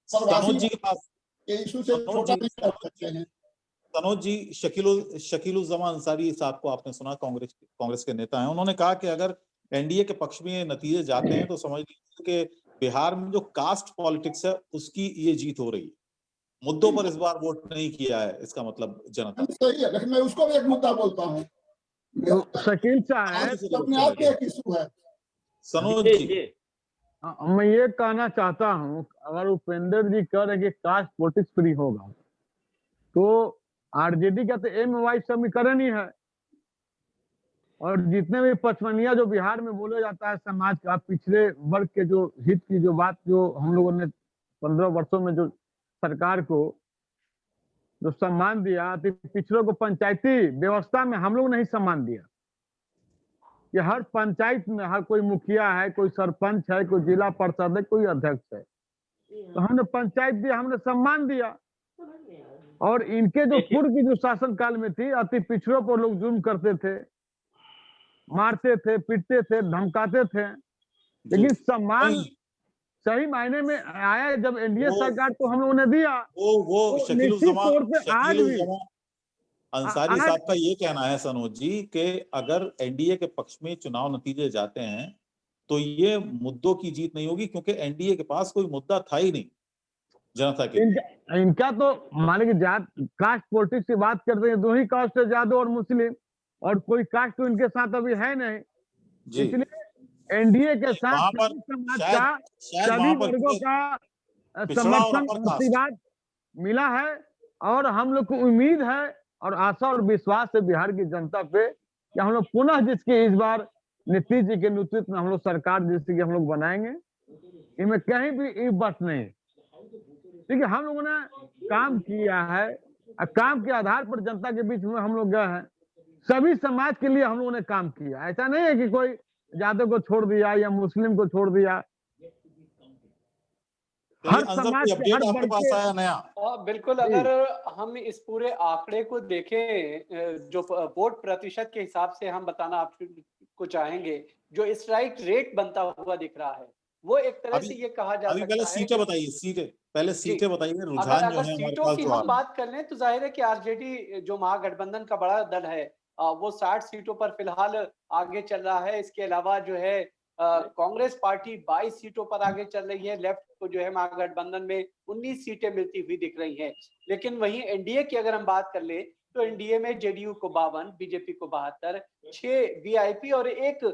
प्रवासी सनोज जी के पास, इशू से छोटा नहीं कर सकते हैं। सनोज जी, शकीलुज्जमान अंसारी साहब को आपने सुना, कांग्रेस के नेता हैं, उन्होंने कहा कि अगर एनडीए के पक्ष में ये नतीजे जाते हैं तो समझ लीजिए कि बिहार में जो कास्ट पॉलिटिक्स है उसकी ये जीत हो रही है। मुद्दों पर इस बार वोट नहीं किया है, इसका मतलब जनता। सही है, लेकिन मैं उसको भी एक मुद्दा बोलता हूँ। शकील साहब अपने आप में एक इशू है। सनोज जी, मैं ये कहना चाहता हूँ, अगर उपेंद्र जी कह रहे कि कास्ट पॉलिटिक्स फ्री होगा, तो आरजेडी का तो एम वाई समीकरण ही है, और जितने भी पचमनिया जो बिहार में बोला जाता है समाज का, पिछड़े वर्ग के जो हित की जो बात, जो हम लोगों ने 15 वर्षों में जो सरकार को जो सम्मान दिया, तो पिछड़ों को पंचायती व्यवस्था में हम लोग नहीं सम्मान दिया कि हर पंचायत में हर कोई मुखिया है, कोई सरपंच है, कोई जिला परिषद है, कोई अध्यक्ष है, तो हमने पंचायत दिया, हमने सम्मान दिया। और इनके जो पूर्व की जो शासन काल में थी, अति पिछड़ों पर लोग जुल्म करते थे, मारते थे, पीटते थे, धमकाते थे, लेकिन सम्मान सही मायने में आया जब एनडीए सरकार को हम लोगों ने दिया। वो तो शकीलुज्जमान अंसारी साहब का ये कहना है सनोज जी कि अगर एनडीए के पक्ष में चुनाव नतीजे जाते हैं तो ये मुद्दों की जीत नहीं होगी, क्योंकि एनडीए के पास कोई मुद्दा था ही नहीं जनता के। इनका तो मान लीजिए जात कास्ट पॉलिटिक्स की बात करते हैं, दो ही कास्ट है, यादव और मुस्लिम, और कोई कास्ट तो इनके साथ अभी है नहीं, इसलिए एनडीए के साथ समाज का सभी वर्गों का समर्थन आशीर्वाद मिला है, और हम लोग को उम्मीद है और आशा और विश्वास है बिहार की जनता पे कि हम लोग पुनः जिसकी इस बार नीतीश जी के नेतृत्व में हम लोग सरकार जिसकी हम लोग बनाएंगे, इनमें कहीं भी बस नहीं। ठीक है, हम लोगों ने काम किया है, काम के आधार पर जनता के बीच में हम लोग गए हैं, सभी समाज के लिए हम लोगों ने काम किया। ऐसा नहीं है कि कोई यादव को छोड़ दिया या मुस्लिम को छोड़ दिया, हर समाज के हर वर्ग के आया नया। बिल्कुल, अगर हम इस पूरे आंकड़े को देखें, जो वोट प्रतिशत के हिसाब से हम बताना आपको चाहेंगे, जो स्ट्राइक रेट बनता हुआ दिख रहा है, वो एक तरह से ये कहा जा सकता है। पहले सीटें बताइए, पहले सीटें बताइए, रुझान जो है सीटों की हम बात कर लें तो जाहिर है कि आरजेडी जो महागठबंधन का बड़ा दल है, वो 60 सीटों पर फिलहाल आगे चल रहा है। इसके अलावा जो है कांग्रेस पार्टी 22 सीटों पर आगे चल रही है। लेफ्ट को जो है महागठबंधन में 19 सीटें मिलती हुई दिख रही हैं। लेकिन वहीं एनडीए की अगर हम बात कर ले तो एनडीए में जेडीयू को 52, बीजेपी को 72, 6 वीआईपी और एक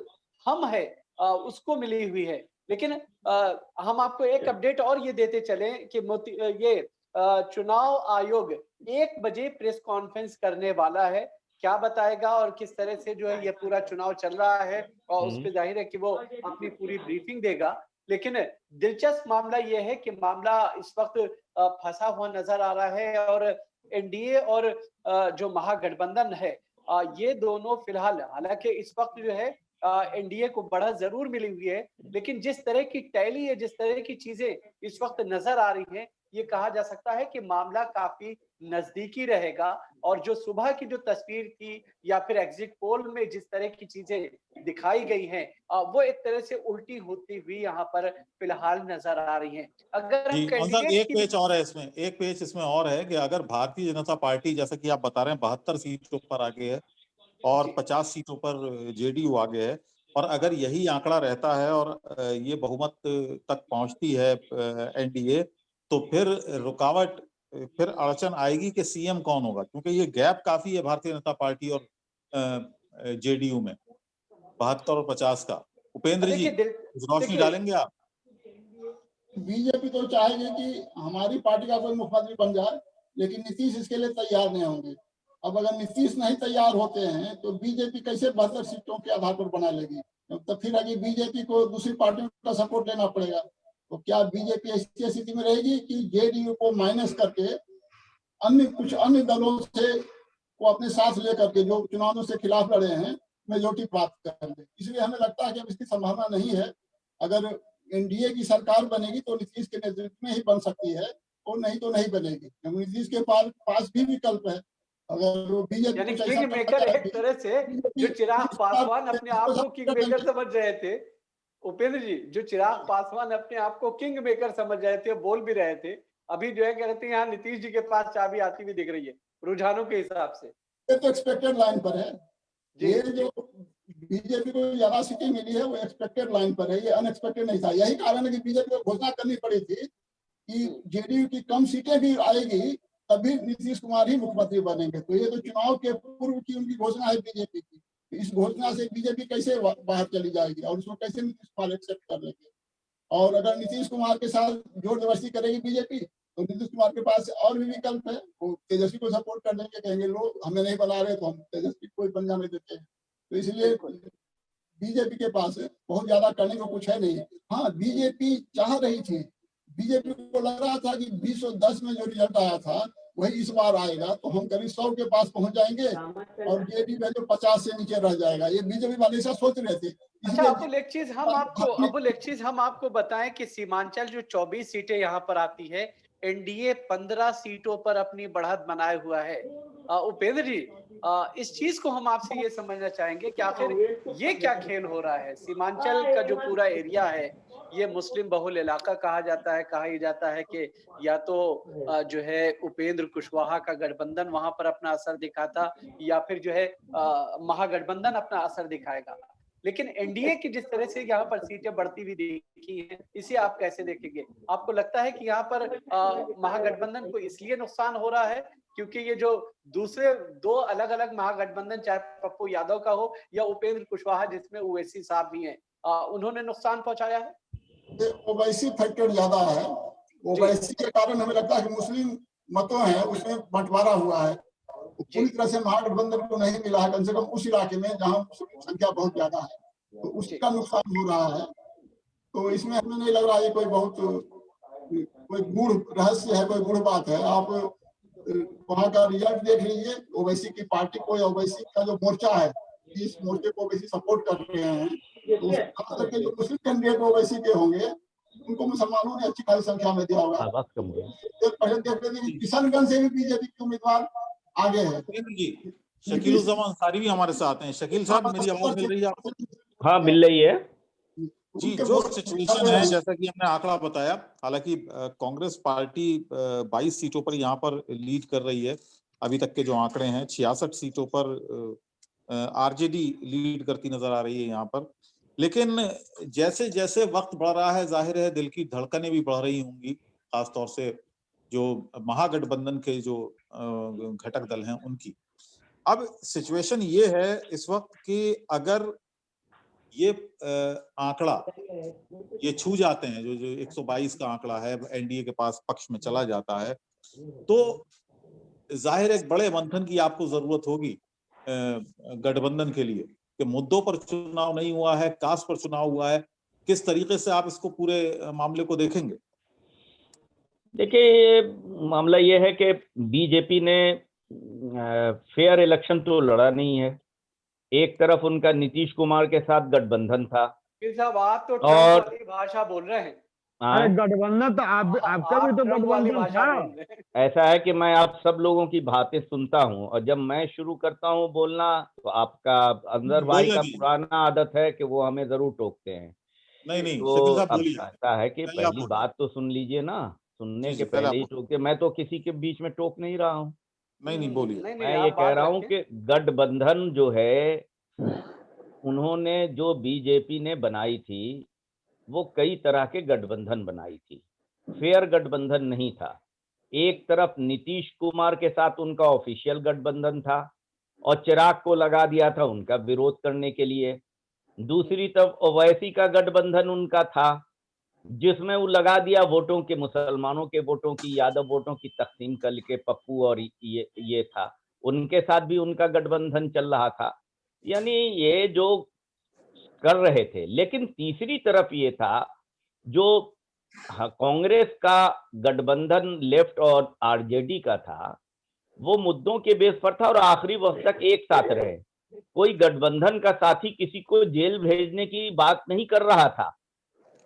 हम है उसको मिली हुई है। लेकिन हम आपको एक अपडेट और ये देते चले कि ये चुनाव आयोग 1 बजे प्रेस कॉन्फ्रेंस करने वाला है। क्या बताएगा और किस तरह से जो है ये पूरा चुनाव चल रहा है, और उस पे जाहिर है कि वो अपनी पूरी ब्रीफिंग देगा। लेकिन दिलचस्प मामला ये है कि मामला इस वक्त फंसा हुआ नजर आ रहा है, और एनडीए और जो महागठबंधन है, ये दोनों फिलहाल, हालांकि इस वक्त जो है एनडीए को बढ़त जरूर मिली हुई है, लेकिन जिस तरह की टैली है, जिस तरह की चीजें इस वक्त नजर आ रही हैं, ये कहा जा सकता है कि मामला काफी नजदीकी रहेगा। और जो सुबह की जो तस्वीर थी या फिर एग्जिट पोल में जिस तरह की चीजें दिखाई गई हैं, वो एक तरह से उल्टी होती हुई यहाँ पर फिलहाल नजर आ रही हैं। अगर हम एक पेज और है इसमें, एक पेज इसमें और है कि अगर भारतीय जनता पार्टी, जैसा कि आप बता रहे हैं, 72 सीटों पर आगे है और 50 सीटों पर जेडीयू आगे है, और अगर यही आंकड़ा रहता है और ये बहुमत तक पहुंचती है एनडीए, तो फिर रुकावट, फिर अड़चन आएगी कि सीएम कौन होगा, क्योंकि ये गैप काफी है भारतीय जनता पार्टी और जेडीयू में, 72 और 50 का। उपेंद्र जी रोशनी डालेंगे आप? बीजेपी तो चाहेगी कि हमारी पार्टी का कोई मुख्यमंत्री बन जाए, लेकिन नीतीश इसके लिए तैयार नहीं होंगे। अब अगर नीतीश नहीं तैयार होते हैं तो बीजेपी कैसे 72 सीटों के आधार पर बना लेगी? तो फिर आगे बीजेपी को दूसरी पार्टियों का सपोर्ट लेना पड़ेगा। तो क्या बीजेपी ऐसी स्थिति में रहेगी कि जेडीयू को माइनस करके कुछ अन्य दलों से को अपने साथ लेकर के जो चुनावों से खिलाफ लड़े हैं मेजोरिटी प्राप्त कर ले? इसलिए हमें लगता है कि अब इसकी संभावना नहीं है। अगर एनडीए की सरकार बनेगी तो नीतीश के नेतृत्व में ही बन सकती है, और नहीं तो नहीं बनेगी। नीतीश के पास भी विकल्प है। अगर वो बीजेपी यानी कुछ ऐसा किंग मेकर एक तरह से जो चिराग पासवान अपने आप को किंग मेकर समझ रहे थे, उपेंद्र जी, जो चिराग पासवान अपने आप को किंग मेकर समझ रहे थे, बोल भी रहे थे, अभी जो है कहते हैं यहाँ नीतीश जी के पास चाबी आती हुई दिख रही है रुझानों के हिसाब से। ये तो एक्सपेक्टेड लाइन पर है। ये जो बीजेपी को ज्यादा सीटें मिली है वो एक्सपेक्टेड लाइन पर है, ये अनएक्सपेक्टेड नहीं था। यही कारण है कि बीजेपी को घोषणा करनी पड़ी थी कि जेडीयू की कम सीटें भी आएगी तभी नीतीश कुमार ही मुख्यमंत्री बनेंगे। तो ये तो चुनाव के पूर्व की उनकी घोषणा है बीजेपी की। इस घोषणा से बीजेपी कैसे बाहर चली जाएगी और उसको कैसे नीतीश कुमार एक्सेप्ट कर लेंगे। और अगर नीतीश कुमार के साथ जोर जबरदस्ती करेगी बीजेपी तो नीतीश कुमार के पास और भी विकल्प है, वो तेजस्वी को सपोर्ट कर देंगे, कहेंगे लोग हमें नहीं बना रहे तो हम तेजस्वी को बन जाने देते हैं। तो इसलिए बीजेपी के पास बहुत ज्यादा करने को कुछ है नहीं। हाँ, बीजेपी चाह रही थी, बीजेपी को लग रहा था कि 2010 में जो रिजल्ट आया था वही इस बार आएगा तो हम करीब 100 के पास पहुंच जाएंगे और जेडी में जो 50 से नीचे रह जाएगा, ये बीजेपी वाले ऐसा सोच रहे थे। अच्छा, अबुल एक चीज हम आपको बताएं कि सीमांचल जो 24 सीटें यहाँ पर आती है, एनडीए 15 सीटों पर अपनी बढ़त बनाए हुआ है। उपेंद्र जी, इस चीज को हम आपसे ये समझना चाहेंगे कि आखिर ये क्या खेल हो रहा है। सीमांचल का जो पूरा एरिया है ये मुस्लिम बहुल इलाका कहा जाता है, कहा ही जाता है कि या तो जो है उपेंद्र कुशवाहा का गठबंधन वहां पर अपना असर दिखाता या फिर जो है महागठबंधन अपना असर दिखाएगा। लेकिन एनडीए की जिस तरह से यहाँ पर सीटें बढ़ती हुई देखी हैं, इसे आप कैसे देखेंगे? आपको लगता है कि यहाँ पर महागठबंधन को इसलिए नुकसान हो रहा है क्योंकि ये जो दूसरे दो अलग अलग महागठबंधन, चाहे पप्पू यादव का हो या उपेंद्र कुशवाहा जिसमें ओवैसी साहब भी हैं, उन्होंने नुकसान पहुंचाया है? ओवैसी फैक्टर ज्यादा है। ओवैसी के कारण हमें लगता है कि मुस्लिम मतों है उसमें बंटवारा हुआ है, पूरी तरह से महागठबंधन को नहीं मिला है, कम से कम उस इलाके में जहां मुस्लिम संख्या बहुत ज्यादा है, तो उसका नुकसान हो रहा है। तो इसमें हमें नहीं लग रहा है कोई बहुत कोई गूढ़ रहस्य है, कोई गूढ़ बात है। आप वहां का रिजल्ट देख लीजिए, ओवैसी की पार्टी को या ओवैसी का जो मोर्चा है, इस मोर्चे को ओवैसी सपोर्ट कर रहे हैं, तो खास करके जो मुस्लिम कैंडिडेट ओवैसी के होंगे उनको मुसलमानों ने अच्छी खासी संख्या में दिया होगा। पहले देख लेते हैं किशनगंज से भी बीजेपी के उम्मीदवार आगे है। शकील अंसारी भी हमारे साथ हैं। शकील साहब, मेरी आवाज मिल रही है आपको? हाँ, मिल रही है जी। जो सिचुएशन है, जैसा कि हमने आंकड़ा बताया, हालांकि कांग्रेस पार्टी 22 सीटों पर यहाँ पर लीड कर रही है। अभी तक के जो आंकड़े हैं, 66 सीटों पर आरजेडी लीड करती नजर आ रही है यहाँ पर। लेकिन जैसे जैसे वक्त बढ़ रहा है, जाहिर है दिल की धड़कनें भी बढ़ रही होंगी, खासतौर से जो महागठबंधन के जो घटक दल हैं उनकी। अब सिचुएशन ये है इस वक्त कि अगर ये आंकड़ा ये छू जाते हैं, जो 122 का आंकड़ा है एनडीए के पास पक्ष में चला जाता है, तो जाहिर एक बड़े मंथन की आपको जरूरत होगी गठबंधन के लिए कि मुद्दों पर चुनाव नहीं हुआ है, कास्ट पर चुनाव हुआ है। किस तरीके से आप इसको पूरे मामले को देखेंगे? देखिए, ये मामला ये है कि बीजेपी ने फेयर इलेक्शन तो लड़ा नहीं है। एक तरफ उनका नीतीश कुमार के साथ गठबंधन था। साहब, आप तो ट्रम्प वाली भाषा बोल रहे हैं। गठबंधन तो आपका भी तो गठबंधन था। ऐसा है कि मैं आप सब लोगों की बातें सुनता हूं और जब मैं शुरू करता हूं बोलना तो आपका अंदर भाई का पुराना आदत है कि वो हमें जरूर टोकते हैं। नहीं, तो अब ऐसा है कि पहली बात तो सुन लीजिए ना, सुनने के पहले ही टोकते। मैं तो किसी के बीच में टोक नहीं रहा हूँ। नहीं बोलिए। मैं ये कह रहा हूँ कि गठबंधन जो है, उन्होंने जो बीजेपी ने बनाई थी वो कई तरह के गठबंधन बनाई थी, फेयर गठबंधन नहीं था। एक तरफ नीतीश कुमार के साथ उनका ऑफिशियल गठबंधन था और चिराग को लगा दिया था उनका विरोध करने के लिए। दूसरी तरफ ओवैसी का गठबंधन उनका था जिसमें वो लगा दिया वोटों के, मुसलमानों के वोटों की, यादव वोटों की तकसीम करके पप्पू और ये था, उनके साथ भी उनका गठबंधन चल रहा था। यानी ये जो कर रहे थे। लेकिन तीसरी तरफ ये था जो कांग्रेस का गठबंधन लेफ्ट और आरजेडी का था, वो मुद्दों के बेस पर था और आखिरी वक्त तक एक साथ रहे। कोई गठबंधन का साथी किसी को जेल भेजने की बात नहीं कर रहा था।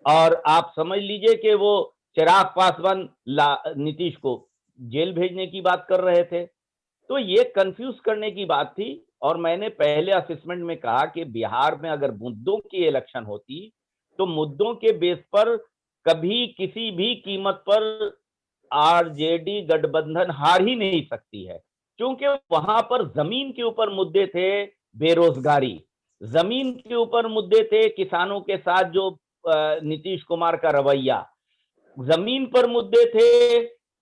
और आप समझ लीजिए कि वो चिराग पासवान नीतीश को जेल भेजने की बात कर रहे थे। तो ये कंफ्यूज करने की बात थी। और मैंने पहले असेसमेंट में कहा कि बिहार में अगर मुद्दों की इलेक्शन होती तो मुद्दों के बेस पर कभी किसी भी कीमत पर आरजेडी गठबंधन हार ही नहीं सकती है, क्योंकि वहां पर जमीन के ऊपर मुद्दे थे, बेरोजगारी, जमीन के ऊपर मुद्दे थे, किसानों के साथ जो नीतीश कुमार का रवैया, जमीन पर मुद्दे थे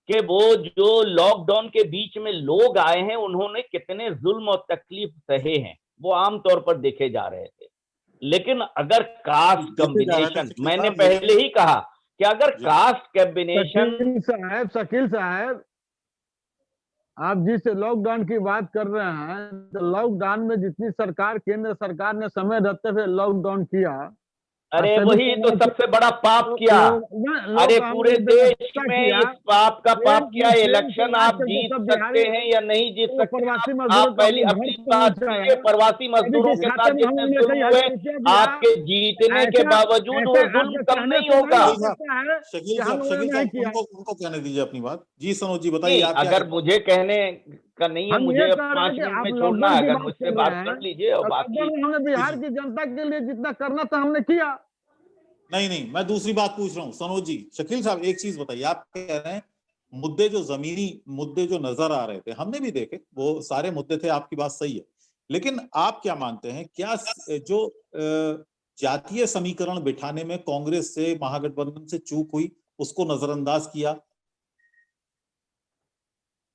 कि वो जो लॉकडाउन के बीच में लोग आए हैं उन्होंने कितने जुल्म और तकलीफ सहे हैं, वो आमतौर पर देखे जा रहे थे। लेकिन अगर कास्ट कॉम्बिनेशन, मैंने पहले ही कहा कि अगर कास्ट कॉम्बिनेशन, शकील साहब आप जिस लॉकडाउन की बात कर रहे हैं, तो लॉकडाउन में जितनी सरकार, केंद्र सरकार ने समय रहते हुए लॉकडाउन किया, अरे वही तो सबसे बड़ा पाप किया। अरे पूरे देश में इस पाप का पाप किया। इलेक्शन आप जीत सकते हैं या नहीं जीत सकते, आप पहले अपनी बात कीजिए। प्रवासी मजदूरों के साथ जितने जुल्म हुए, आपके जीतने के बावजूद वो जुल्म कम नहीं होगा। शकील साहब उनको कहने दीजिए अपनी बात। जी सनोज जी बताइए। अगर मुझे कहने का नहीं है, मुझे 5 मिनट में छोड़ना है, अगर मुझसे बात कर लीजिए। और बाकी हमने बिहार की जनता के लिए जितना करना था हमने किया। नहीं, मैं दूसरी बात पूछ रहा हूँ सनोज जी। शकील साहब एक चीज बताइए, आप कह रहे हैं मुद्दे जो जमीनी मुद्दे जो नजर आ रहे थे, हमने भी देखे, वो सारे मुद्दे थे, आपकी बात सही है। लेकिन आप क्या मानते हैं, क्या जो जातीय समीकरण बिठाने में कांग्रेस से, महागठबंधन से चूक हुई, उसको नजरअंदाज किया?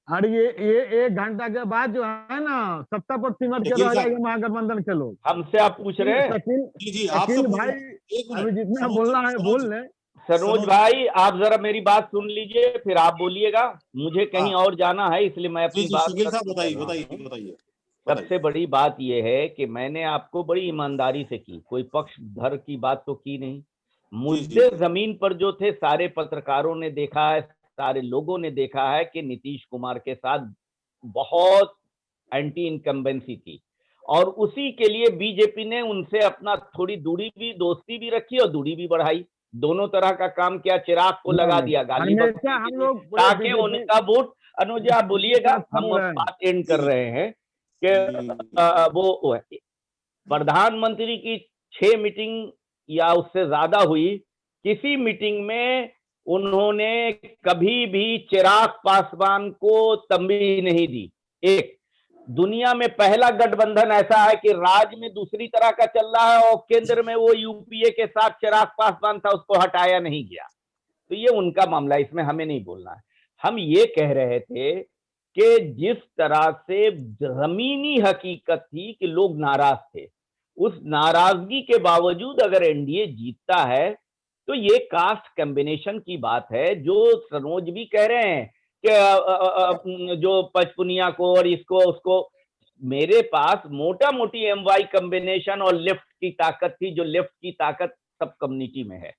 अरे ये 1 घंटा के बाद जो है ना, सत्ता पर सिमट के रह जाएंगे महागठबंधन के लोग। हमसे आप पूछ रहे हैं? जी आपसे भाई, अभी जितना बोलना है बोल ले। सरोज भाई, आप जरा मेरी बात सुन लीजिए, फिर आप बोलिएगा। मुझे कहीं और जाना है, इसलिए मैं अपनी बात बताइए। सबसे बड़ी बात यह है कि मैंने आपको बड़ी ईमानदारी से की, कोई पक्ष धर की बात तो की नहीं। मुद्दे जमीन पर जो थे, सारे पत्रकारों ने देखा है, सारे लोगों ने देखा है कि नीतीश कुमार के साथ बहुत एंटी इनकम्बेंसी थी, और उसी के लिए बीजेपी ने उनसे अपना थोड़ी दूरी भी, दोस्ती भी रखी और दूरी भी बढ़ाई। दोनों तरह का काम किया, चिराग को लगा दिया गाली, ताकि उनका वोट। अनुज आप बोलिएगा, हम बात एंड कर रहे हैं कि वो प्रधानमंत्री की 6 मीटिंग या उससे ज्यादा हुई, किसी मीटिंग में उन्होंने कभी भी चिराग पासवान को तंबी नहीं दी। एक दुनिया में पहला गठबंधन ऐसा है कि राज्य में दूसरी तरह का चल रहा है और केंद्र में वो यूपीए के साथ चिराग पासवान था, उसको हटाया नहीं गया। तो ये उनका मामला, इसमें हमें नहीं बोलना है। हम ये कह रहे थे कि जिस तरह से जमीनी हकीकत थी कि लोग नाराज थे, उस नाराजगी के बावजूद अगर एनडीए जीतता है तो ये कास्ट कॉम्बिनेशन की बात है, जो सनोज भी कह रहे हैं कि जो पचपुनिया को और इसको उसको। मेरे पास मोटा मोटी एमवाई कॉम्बिनेशन और लेफ्ट की ताकत थी, जो लेफ्ट की ताकत सब कम्युनिटी में है।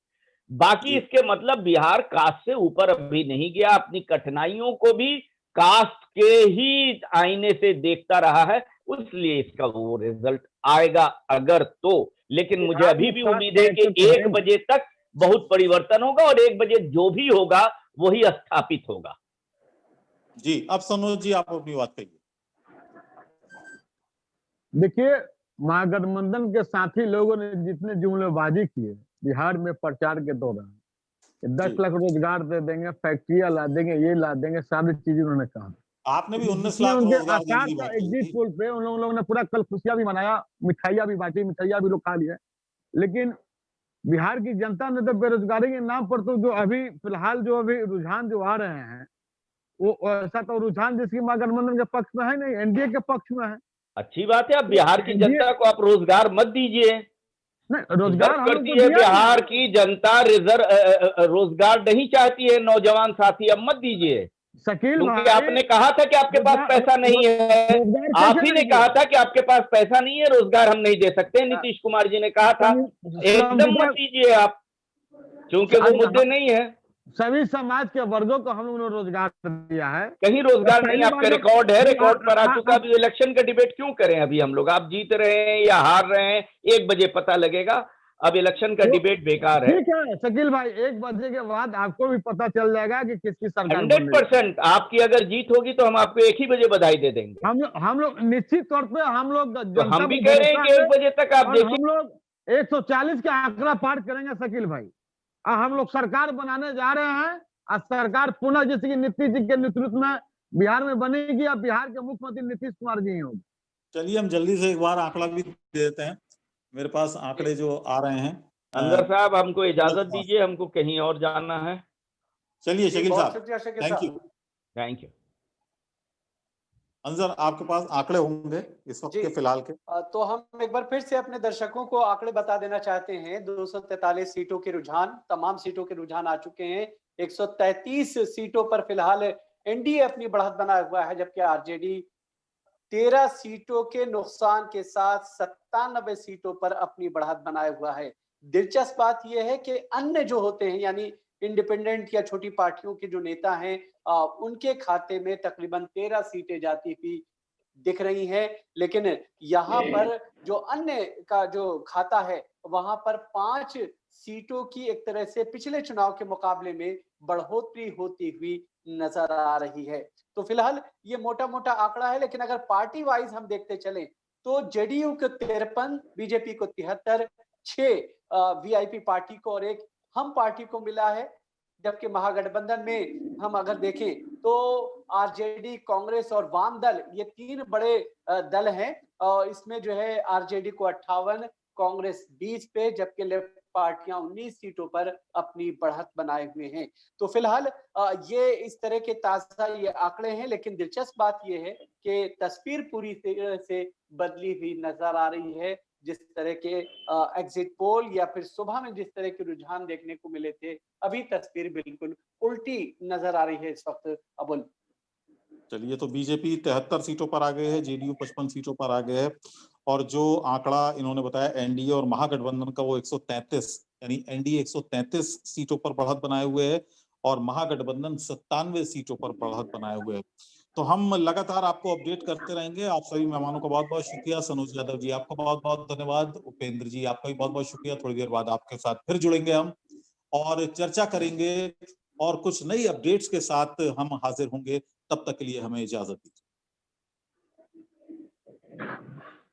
बाकी इसके मतलब बिहार कास्ट से ऊपर अभी नहीं गया, अपनी कठिनाइयों को भी कास्ट के ही आईने से देखता रहा है, इसलिए इसका वो रिजल्ट आएगा अगर तो। लेकिन मुझे अभी भी उम्मीद है कि 1 बजे तक बहुत परिवर्तन होगा और 1 बजे जो भी होगा वही स्थापित होगा। जी अब सनोज जी आप अपनी बात कहिए। देखिए, महागठबंधन के साथी लोगों ने जितने जुमलेबाजी किए बिहार में प्रचार के दौरान, 10 लाख रोजगार दे देंगे, फैक्ट्रियां ला देंगे, ये ला देंगे, सारी चीजें उन्होंने कहा। आपने भी 19 लाख रोजगार एग्जिट पोल पे उन लोगों ने पूरा कल खुशियां भी मनाया, मिठाइयां भी बांटी, मिठाइयां भी लोग खा लिए। लेकिन बिहार की जनता ने तो बेरोजगारी के नाम पर तो जो अभी फिलहाल जो अभी रुझान जो आ रहे हैं, वो ऐसा तो रुझान जिसकी महागठबंधन के पक्ष में है नहीं, एनडीए के पक्ष में है। अच्छी बात है, अब बिहार की जनता को आप रोजगार मत दीजिए। रोजगार करती है बिहार की जनता, रोजगार नहीं चाहती है नौजवान साथी, अब मत दीजिए। क्योंकि आपने कहा था कि आपके पास पैसा नहीं है, आप ही ने कहा था कि आपके पास पैसा नहीं है, रोजगार हम नहीं दे सकते। नीतीश कुमार जी ने कहा था, एकदम मत दीजिए आप, क्योंकि वो मुद्दे नहीं है। सभी समाज के वर्गों को हम लोगों ने रोजगार दिया है, कहीं रोजगार नहीं। आपका रिकॉर्ड है, रिकॉर्ड पर आ चुका। अभी इलेक्शन का डिबेट क्यों करें अभी हम लोग? आप जीत रहे हैं या हार रहे हैं, 1 बजे पता लगेगा। अब इलेक्शन का डिबेट बेकार है। ठीक है शकील भाई, 1 बजे के बाद आपको भी पता चल जाएगा कि किसकी सरकार बन रही है। 100% आपकी अगर जीत होगी तो हम आपको 1 ही बजे बधाई दे देंगे। हम लोग निश्चित तौर पे हम लोग तो जनता हम भी पे कह रहे हैं भरोसा कि 1 है बजे तक आप और देखिए। हम लोग 140 का आंकड़ा पार करेंगे शकील भाई। हम लोग सरकार बनाने जा रहे हैं और सरकार पुनः जैसे कि नीतीश जी के नेतृत्व में बिहार में बनेगी और बिहार के मुख्यमंत्री नीतीश कुमार जी होंगे। चलिए हम जल्दी से एक बार आंकड़ा भी दे देते हैं, मेरे पास आंकड़े जो आ रहे हैं। अंदर साहब हमको इजाजत दीजिए, हमको कहीं और जाना है। चलिए शकील बहुत साहब, शुक्रिया शकील थैंक साहब। यू। Thank you. अंजर आपके पास आंकड़े होंगे इस वक्त जी। के फिलहाल के। तो हम एक बार फिर से अपने दर्शकों को आंकड़े बता देना चाहते हैं। 243 सीटों के रुझान, तमाम सीटों के रुझान आ चुके हैं। 133 सीटों पर फिलहाल एनडीए अपनी बढ़त बनाया हुआ है, जबकि आरजेडी 13 सीटों के नुकसान के साथ 97 सीटों पर अपनी बढ़त बनाया हुआ है। दिलचस्प बात यह है कि अन्य जो होते हैं यानी इंडिपेंडेंट या छोटी पार्टियों के जो नेता हैं, उनके खाते में तकरीबन 13 सीटें जाती हुई दिख रही हैं, लेकिन यहाँ पर जो अन्य का जो खाता है वहां पर 5 सीटों की एक तरह से पिछले चुनाव के मुकाबले में बढ़ोतरी होती हुई नजर आ रही है। तो फिलहाल ये मोटा मोटा आंकड़ा है, लेकिन अगर पार्टी वाइज हम देखते चले तो जेडीयू को 53, बीजेपी को 73, 6 वीआईपी पार्टी को और 1 हम पार्टी को मिला है। जबकि महागठबंधन में हम अगर देखें तो आरजेडी, कांग्रेस और वाम दल, ये 3 बड़े दल हैं और इसमें जो है आरजेडी को 58, कांग्रेस 20 पे, जबकि लेफ्ट पार्टियां 19 सीटों पर अपनी बढ़त बनाए हुए हैं। तो फिलहाल ये इस तरह के ताजा ये आंकड़े हैं, लेकिन दिलचस्प बात ये है कि तस्वीर पूरी तरह से बदली हुई नजर आ रही है। जिस तरह के एग्जिट पोल या फिर सुबह में जिस तरह के रुझान देखने को मिले थे, अभी तस्वीर बिल्कुल उल्टी नजर आ रही है इस वक्त। अबुल, चलिए तो बीजेपी 73 सीटों पर आ गए हैं, जेडीयू 55 सीटों पर आ गए हैं, और जो आंकड़ा इन्होंने बताया एनडीए और महागठबंधन का वो 133, यानी एनडीए 133 सीटों पर बढ़त बनाए हुए है और महागठबंधन 97 सीटों पर बढ़त बनाए हुए है। तो हम लगातार आपको अपडेट करते रहेंगे। आप सभी मेहमानों का बहुत बहुत शुक्रिया। सनोज यादव जी आपका बहुत बहुत धन्यवाद। उपेंद्र जी आपका भी बहुत बहुत शुक्रिया। थोड़ी देर बाद आपके साथ फिर जुड़ेंगे हम और चर्चा करेंगे और कुछ नई अपडेट्स के साथ हम हाजिर होंगे। तब तक के लिए हमें इजाजत दीजिए।